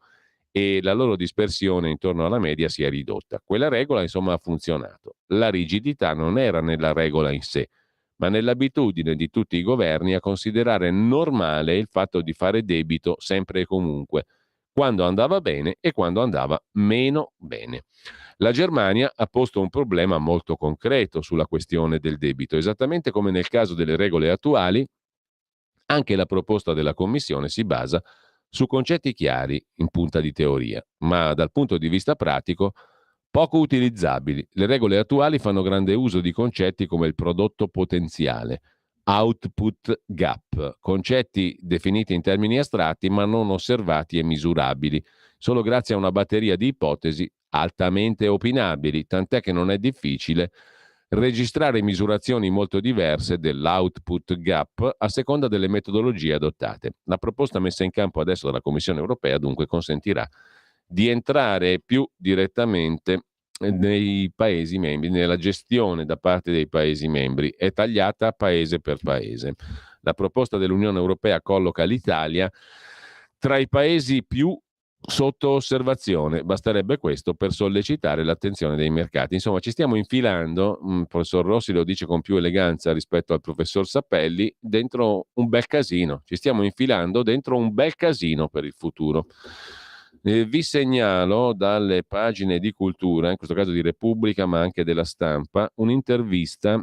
e la loro dispersione intorno alla media si è ridotta. Quella regola, insomma, ha funzionato. La rigidità non era nella regola in sé, ma nell'abitudine di tutti i governi a considerare normale il fatto di fare debito sempre e comunque, quando andava bene e quando andava meno bene. La Germania ha posto un problema molto concreto sulla questione del debito. Esattamente come nel caso delle regole attuali, anche la proposta della Commissione si basa su concetti chiari in punta di teoria, ma dal punto di vista pratico poco utilizzabili. Le regole attuali fanno grande uso di concetti come il prodotto potenziale, output gap, concetti definiti in termini astratti ma non osservati e misurabili, solo grazie a una batteria di ipotesi altamente opinabili, tant'è che non è difficile registrare misurazioni molto diverse dell'output gap a seconda delle metodologie adottate. La proposta messa in campo adesso dalla Commissione europea dunque consentirà di entrare più direttamente nei Paesi membri, nella gestione da parte dei Paesi membri, è tagliata paese per paese. La proposta dell'Unione Europea colloca l'Italia tra i Paesi più sotto osservazione, basterebbe questo per sollecitare l'attenzione dei mercati. Insomma, ci stiamo infilando, il professor Rossi lo dice con più eleganza rispetto al professor Sappelli, dentro un bel casino. Ci stiamo infilando dentro un bel casino per il futuro. Vi segnalo dalle pagine di cultura, in questo caso di Repubblica ma anche della Stampa, un'intervista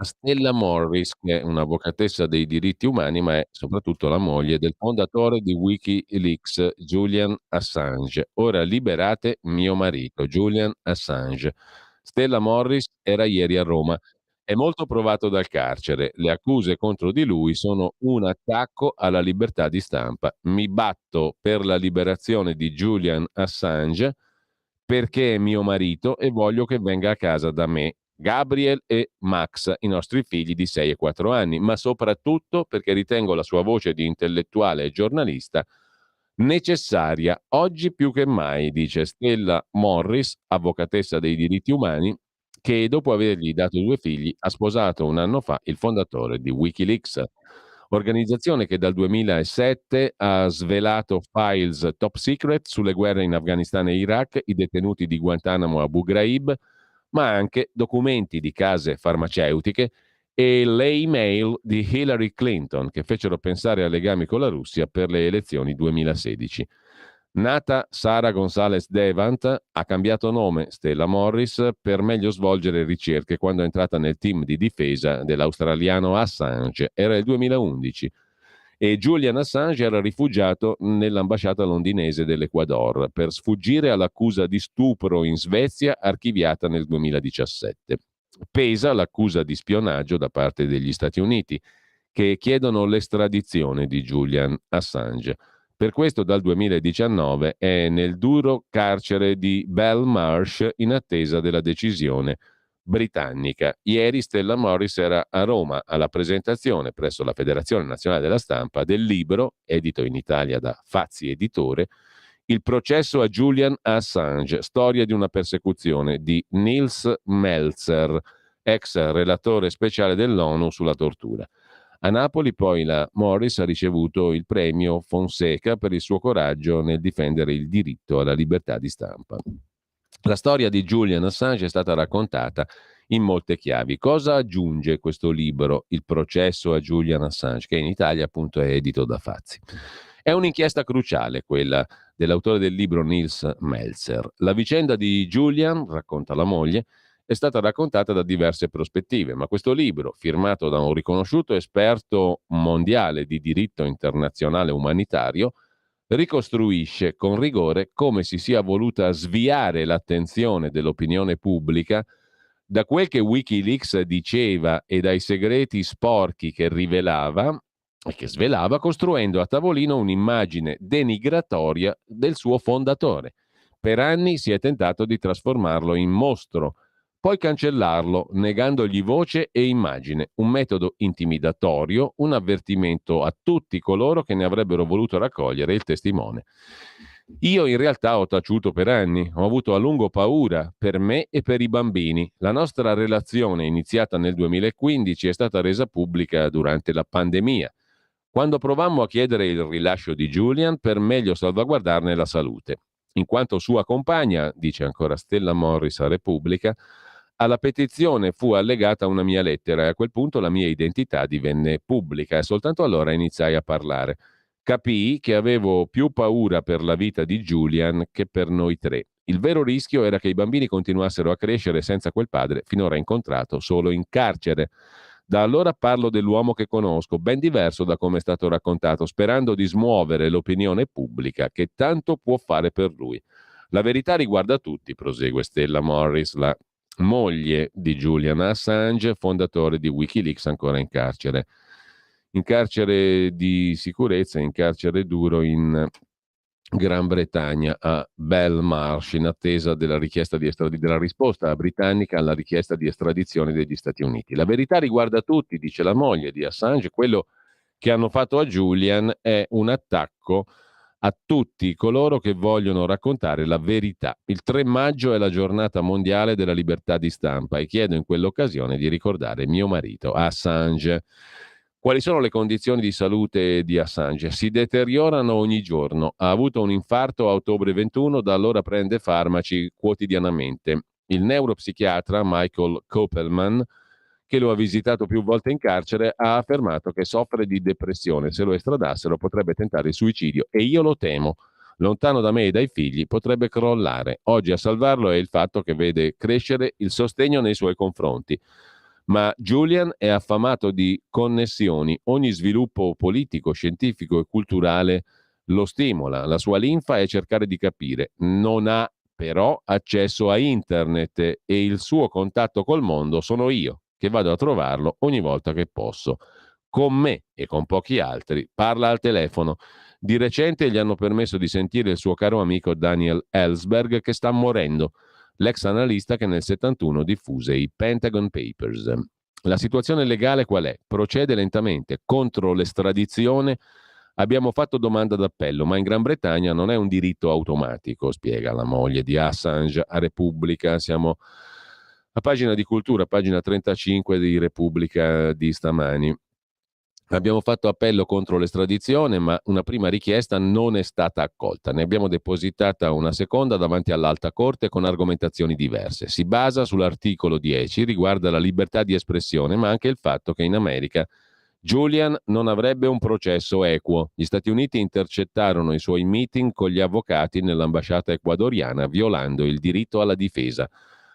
a Stella Morris, che è un'avvocatessa dei diritti umani, ma è soprattutto la moglie del fondatore di Wikileaks, Julian Assange. Ora liberate mio marito, Julian Assange. Stella Morris era ieri a Roma. È molto provato dal carcere. Le accuse contro di lui sono un attacco alla libertà di stampa. Mi batto per la liberazione di Julian Assange perché è mio marito e voglio che venga a casa da me. Gabriel e Max, i nostri figli di 6 e 4 anni, ma soprattutto perché ritengo la sua voce di intellettuale e giornalista necessaria oggi più che mai, dice Stella Morris, avvocatessa dei diritti umani, che dopo avergli dato 2 figli ha sposato un anno fa il fondatore di Wikileaks, organizzazione che dal 2007 ha svelato files top secret sulle guerre in Afghanistan e Iraq, i detenuti di Guantanamo a Abu Ghraib, ma anche documenti di case farmaceutiche e le email di Hillary Clinton che fecero pensare a legami con la Russia per le elezioni 2016. Nata Sara González Devant, ha cambiato nome Stella Morris per meglio svolgere ricerche quando è entrata nel team di difesa dell'australiano Assange. Era il 2011 e Julian Assange era rifugiato nell'ambasciata londinese dell'Ecuador per sfuggire all'accusa di stupro in Svezia archiviata nel 2017. Pesa l'accusa di spionaggio da parte degli Stati Uniti, che chiedono l'estradizione di Julian Assange. Per questo dal 2019 è nel duro carcere di Belmarsh in attesa della decisione britannica. Ieri Stella Morris era a Roma alla presentazione presso la Federazione Nazionale della Stampa del libro, edito in Italia da Fazzi Editore, Il processo a Julian Assange, storia di una persecuzione, di Nils Melzer, ex relatore speciale dell'ONU sulla tortura. A Napoli poi la Morris ha ricevuto il premio Fonseca per il suo coraggio nel difendere il diritto alla libertà di stampa. La storia di Julian Assange è stata raccontata in molte chiavi. Cosa aggiunge questo libro, Il processo a Julian Assange, che in Italia appunto è edito da Fazzi? È un'inchiesta cruciale quella dell'autore del libro Nils Melzer. La vicenda di Julian, racconta la moglie, è stata raccontata da diverse prospettive, ma questo libro, firmato da un riconosciuto esperto mondiale di diritto internazionale umanitario, ricostruisce con rigore come si sia voluta sviare l'attenzione dell'opinione pubblica Da quel che Wikileaks diceva e dai segreti sporchi che rivelava e che svelava, costruendo a tavolino un'immagine denigratoria del suo fondatore. Per anni si è tentato di trasformarlo in mostro, poi cancellarlo, negandogli voce e immagine, un metodo intimidatorio, un avvertimento a tutti coloro che ne avrebbero voluto raccogliere il testimone. Io in realtà ho taciuto per anni, ho avuto a lungo paura per me e per i bambini. La nostra relazione, iniziata nel 2015, è stata resa pubblica durante la pandemia, quando provammo a chiedere il rilascio di Julian per meglio salvaguardarne la salute. In quanto sua compagna, dice ancora Stella Morris a Repubblica, alla petizione fu allegata una mia lettera e a quel punto la mia identità divenne pubblica e soltanto allora iniziai a parlare. Capii che avevo più paura per la vita di Julian che per noi tre. Il vero rischio era che i bambini continuassero a crescere senza quel padre finora incontrato solo in carcere. Da allora parlo dell'uomo che conosco, ben diverso da come è stato raccontato, sperando di smuovere l'opinione pubblica che tanto può fare per lui. La verità riguarda tutti, prosegue Stella Morris, la moglie di Julian Assange, fondatore di Wikileaks, ancora in carcere di sicurezza, in carcere duro in Gran Bretagna, a Belmarsh, in attesa della richiesta della risposta britannica alla richiesta di estradizione degli Stati Uniti. La verità riguarda tutti, dice la moglie di Assange, quello che hanno fatto a Julian è un attacco a tutti coloro che vogliono raccontare la verità. Il 3 maggio è la giornata mondiale della libertà di stampa e chiedo in quell'occasione di ricordare mio marito Assange. Quali sono le condizioni di salute di Assange? Si deteriorano ogni giorno. Ha avuto un infarto a ottobre 21, da allora prende farmaci quotidianamente. Il neuropsichiatra Michael Koppelman, che lo ha visitato più volte in carcere, ha affermato che soffre di depressione. Se lo estradassero potrebbe tentare il suicidio e io lo temo. Lontano da me e dai figli potrebbe crollare. Oggi a salvarlo è il fatto che vede crescere il sostegno nei suoi confronti. Ma Julian è affamato di connessioni. Ogni sviluppo politico, scientifico e culturale lo stimola. La sua linfa è cercare di capire. Non ha però accesso a internet e il suo contatto col mondo sono io, che vado a trovarlo ogni volta che posso. Con me e con pochi altri parla al telefono. Di recente gli hanno permesso di sentire il suo caro amico Daniel Ellsberg, che sta morendo, l'ex analista che nel 71 diffuse i Pentagon Papers. La situazione legale qual è? Procede lentamente. Contro l'estradizione abbiamo fatto domanda d'appello, ma in Gran Bretagna non è un diritto automatico, spiega la moglie di Assange a Repubblica. Siamo a pagina di cultura, pagina 35 di Repubblica di stamani. Abbiamo fatto appello contro l'estradizione, ma una prima richiesta non è stata accolta. Ne abbiamo depositata una seconda davanti all'Alta Corte con argomentazioni diverse. Si basa sull'articolo 10, riguarda la libertà di espressione, ma anche il fatto che in America Julian non avrebbe un processo equo. Gli Stati Uniti intercettarono i suoi meeting con gli avvocati nell'ambasciata ecuadoriana, violando il diritto alla difesa.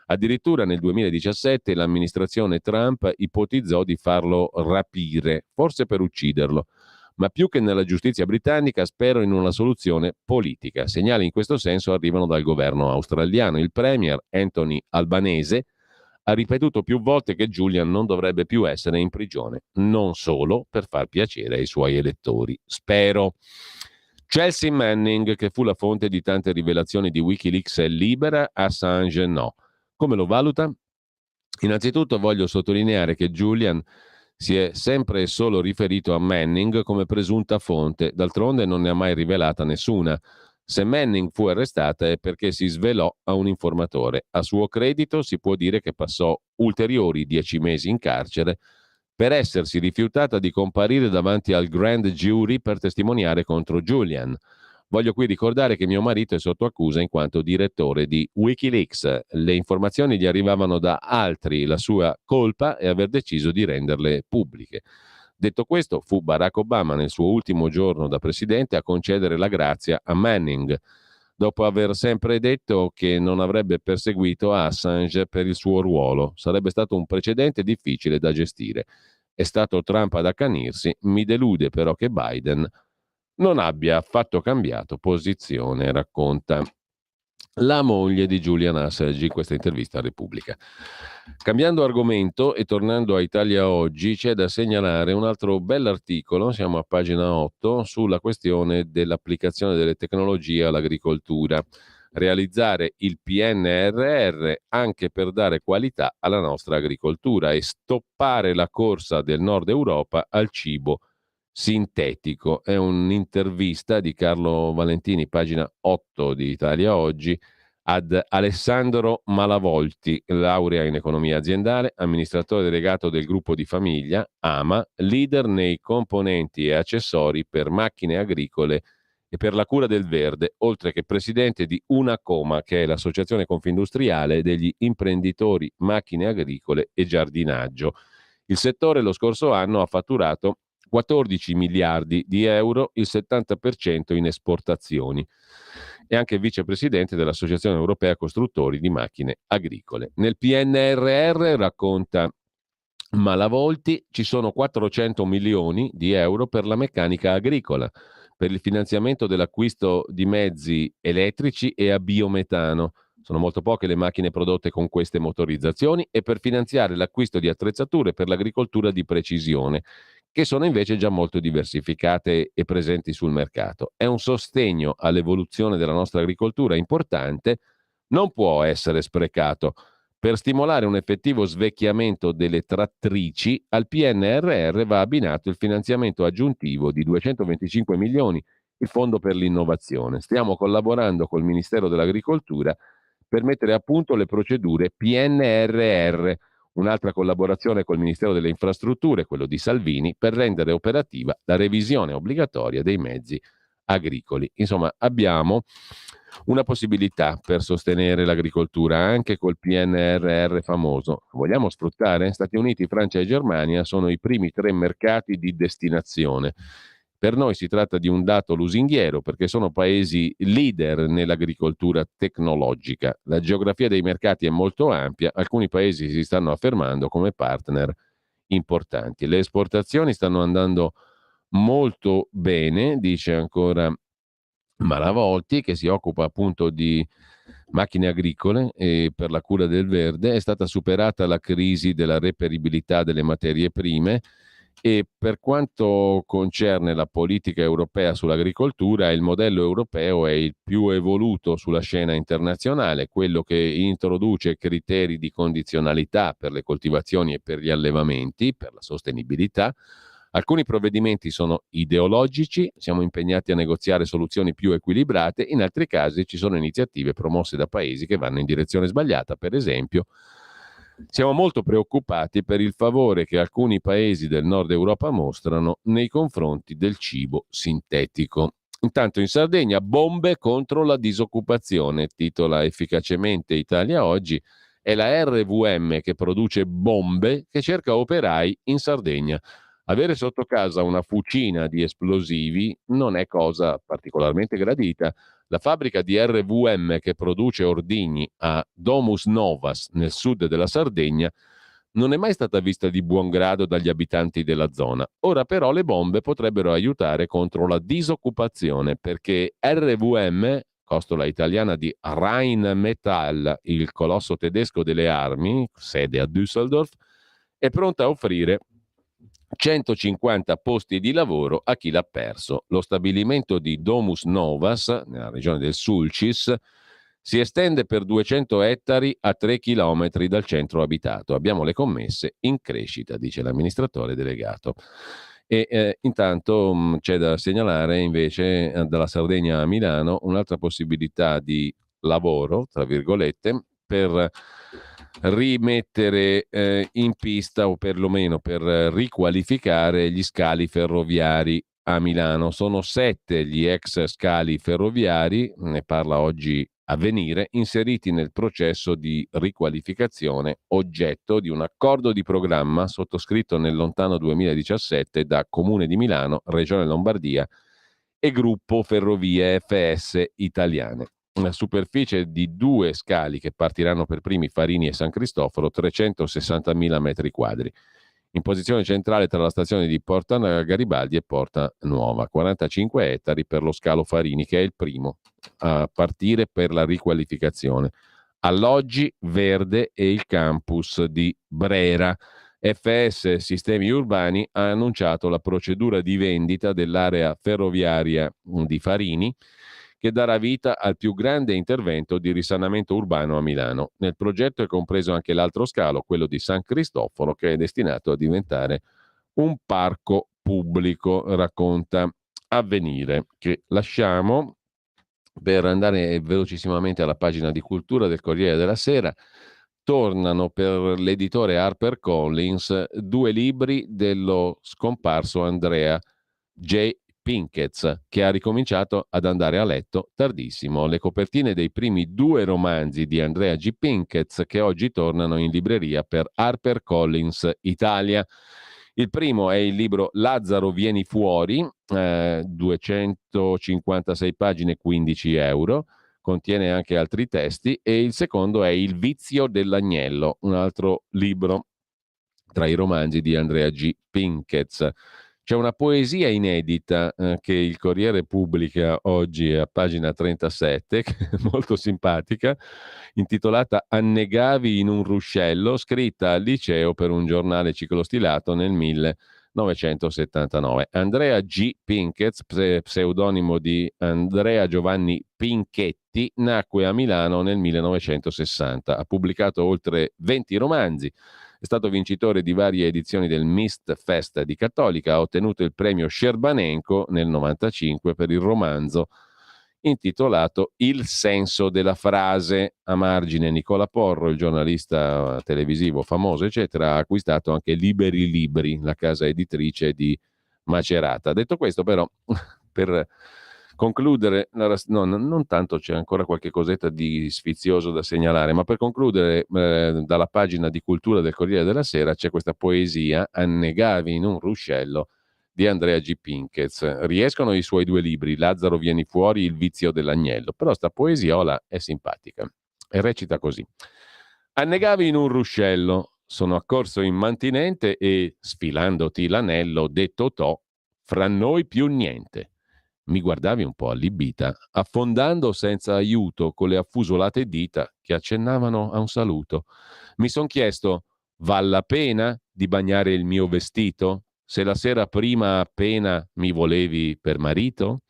Addirittura nel 2017 l'amministrazione Trump ipotizzò di farlo rapire, forse per ucciderlo. Ma più che nella giustizia britannica spero in una soluzione politica. Segnali in questo senso arrivano dal governo australiano. Il premier Anthony Albanese ha ripetuto più volte che Julian non dovrebbe più essere in prigione, non solo per far piacere ai suoi elettori. Spero. Chelsea Manning, che fu la fonte di tante rivelazioni di Wikileaks, è libera, Assange no. Come lo valuta? Innanzitutto voglio sottolineare che Julian si è sempre e solo riferito a Manning come presunta fonte, d'altronde non ne ha mai rivelata nessuna. Se Manning fu arrestata è perché si svelò a un informatore. A suo credito si può dire che passò ulteriori 10 mesi in carcere per essersi rifiutata di comparire davanti al grand jury per testimoniare contro Julian. Voglio qui ricordare che mio marito è sotto accusa in quanto direttore di Wikileaks. Le informazioni gli arrivavano da altri, la sua colpa è aver deciso di renderle pubbliche. Detto questo, fu Barack Obama nel suo ultimo giorno da presidente a concedere la grazia a Manning, dopo aver sempre detto che non avrebbe perseguito Assange per il suo ruolo. Sarebbe stato un precedente difficile da gestire. È stato Trump ad accanirsi, mi delude però che Biden non abbia affatto cambiato posizione, racconta la moglie di Julian Assange, in questa intervista a Repubblica. Cambiando argomento e tornando a Italia Oggi, c'è da segnalare un altro bell'articolo, siamo a pagina 8, sulla questione dell'applicazione delle tecnologie all'agricoltura. Realizzare il PNRR anche per dare qualità alla nostra agricoltura e stoppare la corsa del Nord Europa al cibo sintetico. È un'intervista di Carlo Valentini, pagina 8 di Italia Oggi, ad Alessandro Malavolti, laurea in economia aziendale, amministratore delegato del gruppo di famiglia AMA, leader nei componenti e accessori per macchine agricole e per la cura del verde, oltre che presidente di Unacoma, che è l'associazione confindustriale degli imprenditori macchine agricole e giardinaggio. Il settore lo scorso anno ha fatturato 14 miliardi di euro, il 70% in esportazioni. È anche vicepresidente dell'Associazione Europea Costruttori di Macchine Agricole. Nel PNRR, racconta Malavolti, ci sono 400 milioni di euro per la meccanica agricola, per il finanziamento dell'acquisto di mezzi elettrici e a biometano. Sono molto poche le macchine prodotte con queste motorizzazioni, e per finanziare l'acquisto di attrezzature per l'agricoltura di precisione, che sono invece già molto diversificate e presenti sul mercato. È un sostegno all'evoluzione della nostra agricoltura importante, non può essere sprecato. Per stimolare un effettivo svecchiamento delle trattrici, al PNRR va abbinato il finanziamento aggiuntivo di 225 milioni, il Fondo per l'innovazione. Stiamo collaborando col Ministero dell'Agricoltura per mettere a punto le procedure PNRR, un'altra collaborazione col Ministero delle Infrastrutture, quello di Salvini, per rendere operativa la revisione obbligatoria dei mezzi agricoli. Insomma, abbiamo una possibilità per sostenere l'agricoltura anche col PNRR famoso. Vogliamo sfruttare? Stati Uniti, Francia e Germania sono i primi 3 mercati di destinazione. Per noi si tratta di un dato lusinghiero, perché sono paesi leader nell'agricoltura tecnologica. La geografia dei mercati è molto ampia, alcuni paesi si stanno affermando come partner importanti. Le esportazioni stanno andando molto bene, dice ancora Malavolti, che si occupa appunto di macchine agricole e per la cura del verde. È stata superata la crisi della reperibilità delle materie prime, e per quanto concerne la politica europea sull'agricoltura, il modello europeo è il più evoluto sulla scena internazionale, quello che introduce criteri di condizionalità per le coltivazioni e per gli allevamenti, per la sostenibilità. Alcuni provvedimenti sono ideologici, siamo impegnati a negoziare soluzioni più equilibrate, in altri casi ci sono iniziative promosse da paesi che vanno in direzione sbagliata. Per esempio, siamo molto preoccupati per il favore che alcuni paesi del nord Europa mostrano nei confronti del cibo sintetico. Intanto in Sardegna, bombe contro la disoccupazione, titola efficacemente Italia Oggi. È la RVM che produce bombe che cerca operai in Sardegna. Avere sotto casa una fucina di esplosivi non è cosa particolarmente gradita. La fabbrica di RVM che produce ordigni a Domus Novas nel sud della Sardegna non è mai stata vista di buon grado dagli abitanti della zona. Ora però le bombe potrebbero aiutare contro la disoccupazione, perché RVM, costola italiana di Rheinmetall, il colosso tedesco delle armi, sede a Düsseldorf, è pronta a offrire 150 posti di lavoro a chi l'ha perso. Lo stabilimento di Domus Novas, nella regione del Sulcis, si estende per 200 ettari a 3 chilometri dal centro abitato. Abbiamo le commesse in crescita, dice l'amministratore delegato. E intanto c'è da segnalare invece dalla Sardegna a Milano un'altra possibilità di lavoro, tra virgolette, per rimettere in pista, o perlomeno per riqualificare gli scali ferroviari a Milano. Sono 7 gli ex scali ferroviari, ne parla oggi Avvenire, inseriti nel processo di riqualificazione, oggetto di un accordo di programma sottoscritto nel lontano 2017 da Comune di Milano, Regione Lombardia e Gruppo Ferrovie FS Italiane. Una superficie di 2 scali che partiranno per primi, Farini e San Cristoforo, 360.000 metri quadri. in posizione centrale tra la stazione di Porta Garibaldi e Porta Nuova. 45 ettari per lo scalo Farini, che è il primo a partire per la riqualificazione. Alloggi, verde e il campus di Brera. FS Sistemi Urbani ha annunciato la procedura di vendita dell'area ferroviaria di Farini, che darà vita al più grande intervento di risanamento urbano a Milano. Nel progetto è compreso anche l'altro scalo, quello di San Cristoforo, che è destinato a diventare un parco pubblico, racconta Avvenire, che lasciamo per andare velocissimamente alla pagina di cultura del Corriere della Sera. Tornano per l'editore HarperCollins 2 libri dello scomparso Andrea J. Pinkett, che ha ricominciato ad andare a letto tardissimo. Le copertine dei primi 2 romanzi di Andrea G. Pinkett, che oggi tornano in libreria per HarperCollins Italia. Il primo è il libro Lazzaro vieni fuori, 256 pagine, 15 euro. Contiene anche altri testi, e il secondo è Il vizio dell'agnello, un altro libro tra i romanzi di Andrea G. Pinkett. C'è una poesia inedita che il Corriere pubblica oggi a pagina 37, che è molto simpatica, intitolata Annegavi in un ruscello, scritta al liceo per un giornale ciclostilato nel 1979. Andrea G. Pinkett, pseudonimo di Andrea Giovanni Pinchetti, nacque a Milano nel 1960. Ha pubblicato oltre 20 romanzi, è stato vincitore di varie edizioni del Mist Fest di Cattolica, ha ottenuto il premio Scerbanenko nel 1995 per il romanzo intitolato Il senso della frase. A margine Nicola Porro, il giornalista televisivo famoso, eccetera, ha acquistato anche Liberi Libri, la casa editrice di Macerata. Detto questo, però, per concludere, non tanto, c'è ancora qualche cosetta di sfizioso da segnalare, ma per concludere, dalla pagina di cultura del Corriere della Sera c'è questa poesia, Annegavi in un ruscello, di Andrea G. Pinkett. Riescono i suoi 2 libri, Lazzaro vieni fuori, Il vizio dell'agnello, però sta poesiola è simpatica e recita così: Annegavi in un ruscello, sono accorso immantinente e, sfilandoti l'anello, ho detto to, fra noi più niente. Mi guardavi un po' allibita, affondando senza aiuto con le affusolate dita che accennavano a un saluto. Mi son chiesto, val la pena di bagnare il mio vestito? Se la sera prima appena mi volevi per marito?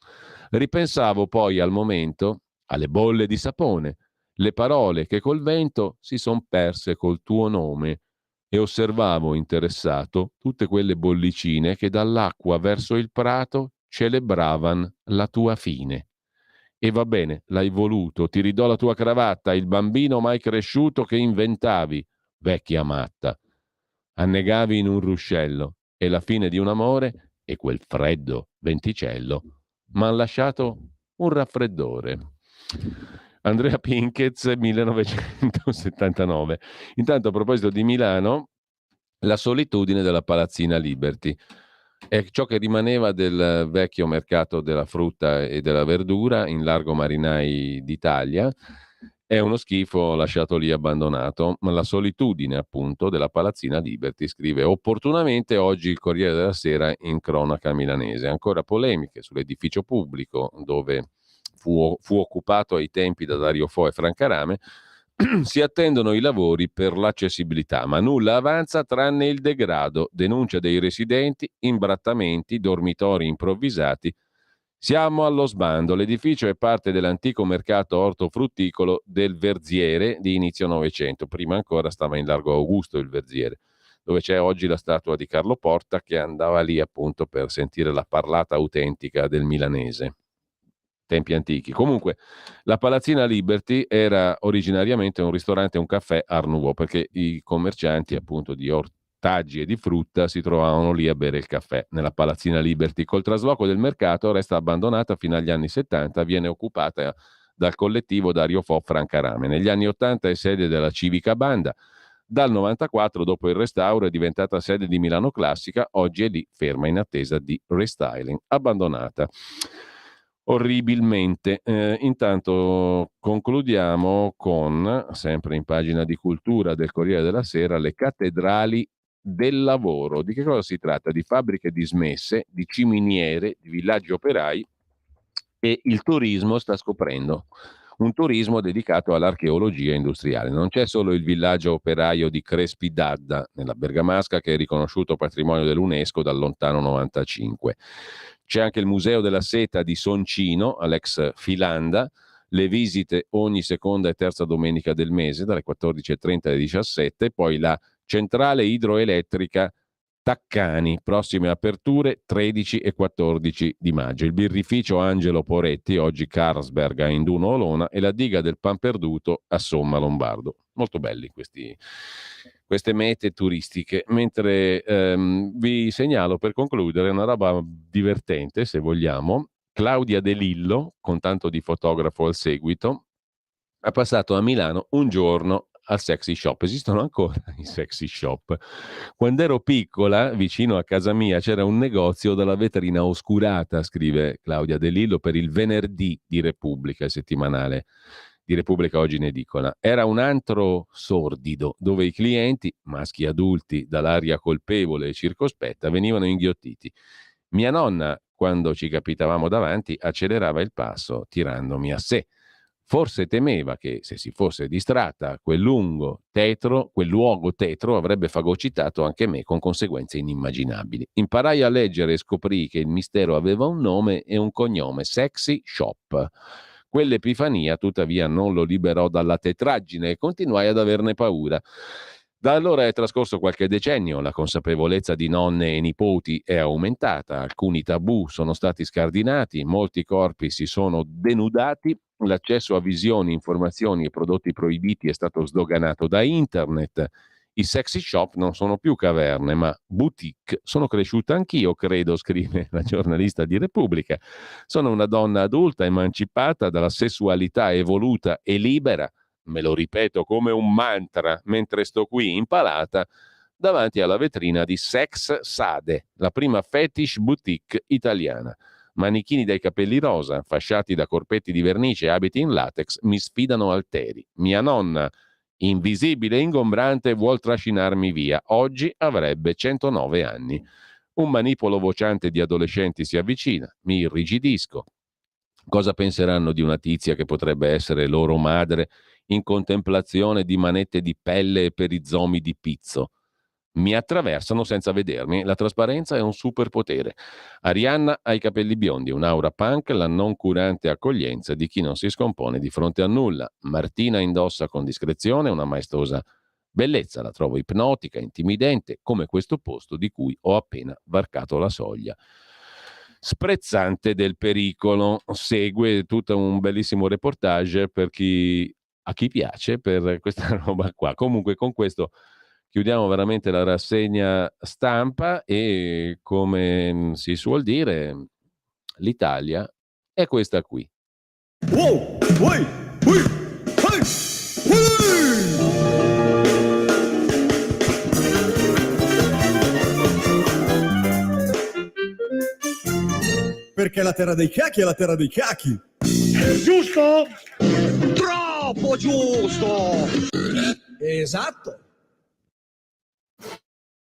Ripensavo poi al momento alle bolle di sapone, le parole che col vento si son perse col tuo nome, e osservavo interessato tutte quelle bollicine che dall'acqua verso il prato celebravan la tua fine. E va bene, l'hai voluto, ti ridò la tua cravatta, il bambino mai cresciuto che inventavi, vecchia matta. Annegavi in un ruscello, e la fine di un amore e quel freddo venticello m'han lasciato un raffreddore. Andrea Pinkett, 1979. Intanto, a proposito di Milano, la solitudine della Palazzina Liberty è ciò che rimaneva del vecchio mercato della frutta e della verdura in largo Marinai d'Italia. È uno schifo lasciato lì abbandonato, ma la solitudine appunto della Palazzina Liberty, scrive opportunamente oggi il Corriere della Sera in cronaca milanese. Ancora polemiche sull'edificio pubblico dove fu occupato ai tempi da Dario Fo e Francarame. Si attendono i lavori per l'accessibilità, ma nulla avanza tranne il degrado, denuncia dei residenti, imbrattamenti, dormitori improvvisati. Siamo allo sbando. L'edificio è parte dell'antico mercato ortofrutticolo del Verziere di inizio Novecento. Prima ancora stava in largo Augusto il Verziere, dove c'è oggi la statua di Carlo Porta, che andava lì appunto per sentire la parlata autentica del milanese. Tempi antichi. Comunque, la Palazzina Liberty era originariamente un ristorante e un caffè Art Nouveau, perché i commercianti appunto di ortaggi e di frutta si trovavano lì a bere il caffè nella Palazzina Liberty. Col trasloco del mercato resta abbandonata fino agli anni 70, viene occupata dal collettivo Dario Fo Francarame. Negli anni 80 è sede della Civica Banda. Dal 94, dopo il restauro, è diventata sede di Milano Classica, oggi è lì ferma in attesa di restyling, abbandonata orribilmente. Intanto concludiamo con, sempre in pagina di cultura del Corriere della Sera, le cattedrali del lavoro. Di che cosa si tratta? Di fabbriche dismesse, di ciminiere, di villaggi operai, e il turismo sta scoprendo un turismo dedicato all'archeologia industriale. Non c'è solo il villaggio operaio di Crespi d'Adda nella Bergamasca, che è riconosciuto patrimonio dell'UNESCO dal lontano 95. C'è anche il Museo della Seta di Soncino, all'ex Filanda, le visite ogni seconda e terza domenica del mese dalle 14.30 alle 17, poi la centrale idroelettrica Taccani, prossime aperture 13 e 14 di maggio. Il birrificio Angelo Poretti, oggi Carlsberg a Induno Olona, e la diga del Pan Perduto a Somma Lombardo. Molto belli queste mete turistiche. Mentre vi segnalo, per concludere, una roba divertente, se vogliamo. Claudia De Lillo, con tanto di fotografo al seguito, ha passato a Milano un giorno al sexy shop. Esistono ancora i sexy shop. Quando ero piccola, vicino a casa mia, c'era un negozio dalla vetrina oscurata, scrive Claudia De Lillo, per il venerdì di Repubblica, il settimanale di Repubblica oggi in edicola. Era un antro sordido, dove i clienti, maschi adulti dall'aria colpevole e circospetta, venivano inghiottiti. Mia nonna, quando ci capitavamo davanti, accelerava il passo tirandomi a sé. Forse temeva che, se si fosse distratta, quel luogo tetro avrebbe fagocitato anche me con conseguenze inimmaginabili. Imparai a leggere e scoprì che il mistero aveva un nome e un cognome: Sexy Shop. Quell'epifania, tuttavia, non lo liberò dalla tetraggine e continuai ad averne paura. Da allora è trascorso qualche decennio, la consapevolezza di nonne e nipoti è aumentata, alcuni tabù sono stati scardinati, molti corpi si sono denudati, l'accesso a visioni, informazioni e prodotti proibiti è stato sdoganato da internet. I sexy shop non sono più caverne, ma boutique. Sono cresciuta anch'io, credo, scrive la giornalista di Repubblica. Sono una donna adulta, emancipata dalla sessualità evoluta e libera. Me lo ripeto come un mantra mentre sto qui impalata davanti alla vetrina di Sex Sade, la prima fetish boutique italiana. Manichini dai capelli rosa, fasciati da corpetti di vernice e abiti in latex, mi sfidano alteri. Mia nonna, invisibile e ingombrante, vuol trascinarmi via. Oggi avrebbe 109 anni. Un manipolo vociante di adolescenti si avvicina, mi irrigidisco. Cosa penseranno di una tizia che potrebbe essere loro madre in contemplazione di manette di pelle e perizomi di pizzo? Mi attraversano senza vedermi. La trasparenza è un superpotere. Arianna ha i capelli biondi, un'aura punk, la noncurante accoglienza di chi non si scompone di fronte a nulla. Martina indossa con discrezione una maestosa bellezza, la trovo ipnotica, intimidente, come questo posto di cui ho appena varcato la soglia. Sprezzante del pericolo. Segue tutto un bellissimo reportage a chi piace per questa roba qua. Comunque con questo chiudiamo veramente la rassegna stampa e, come si suol dire, l'Italia è questa qui. Wow, uy, uy, hey, perché la terra dei cacchi è la terra dei cacchi. Giusto? Troppo giusto! Esatto.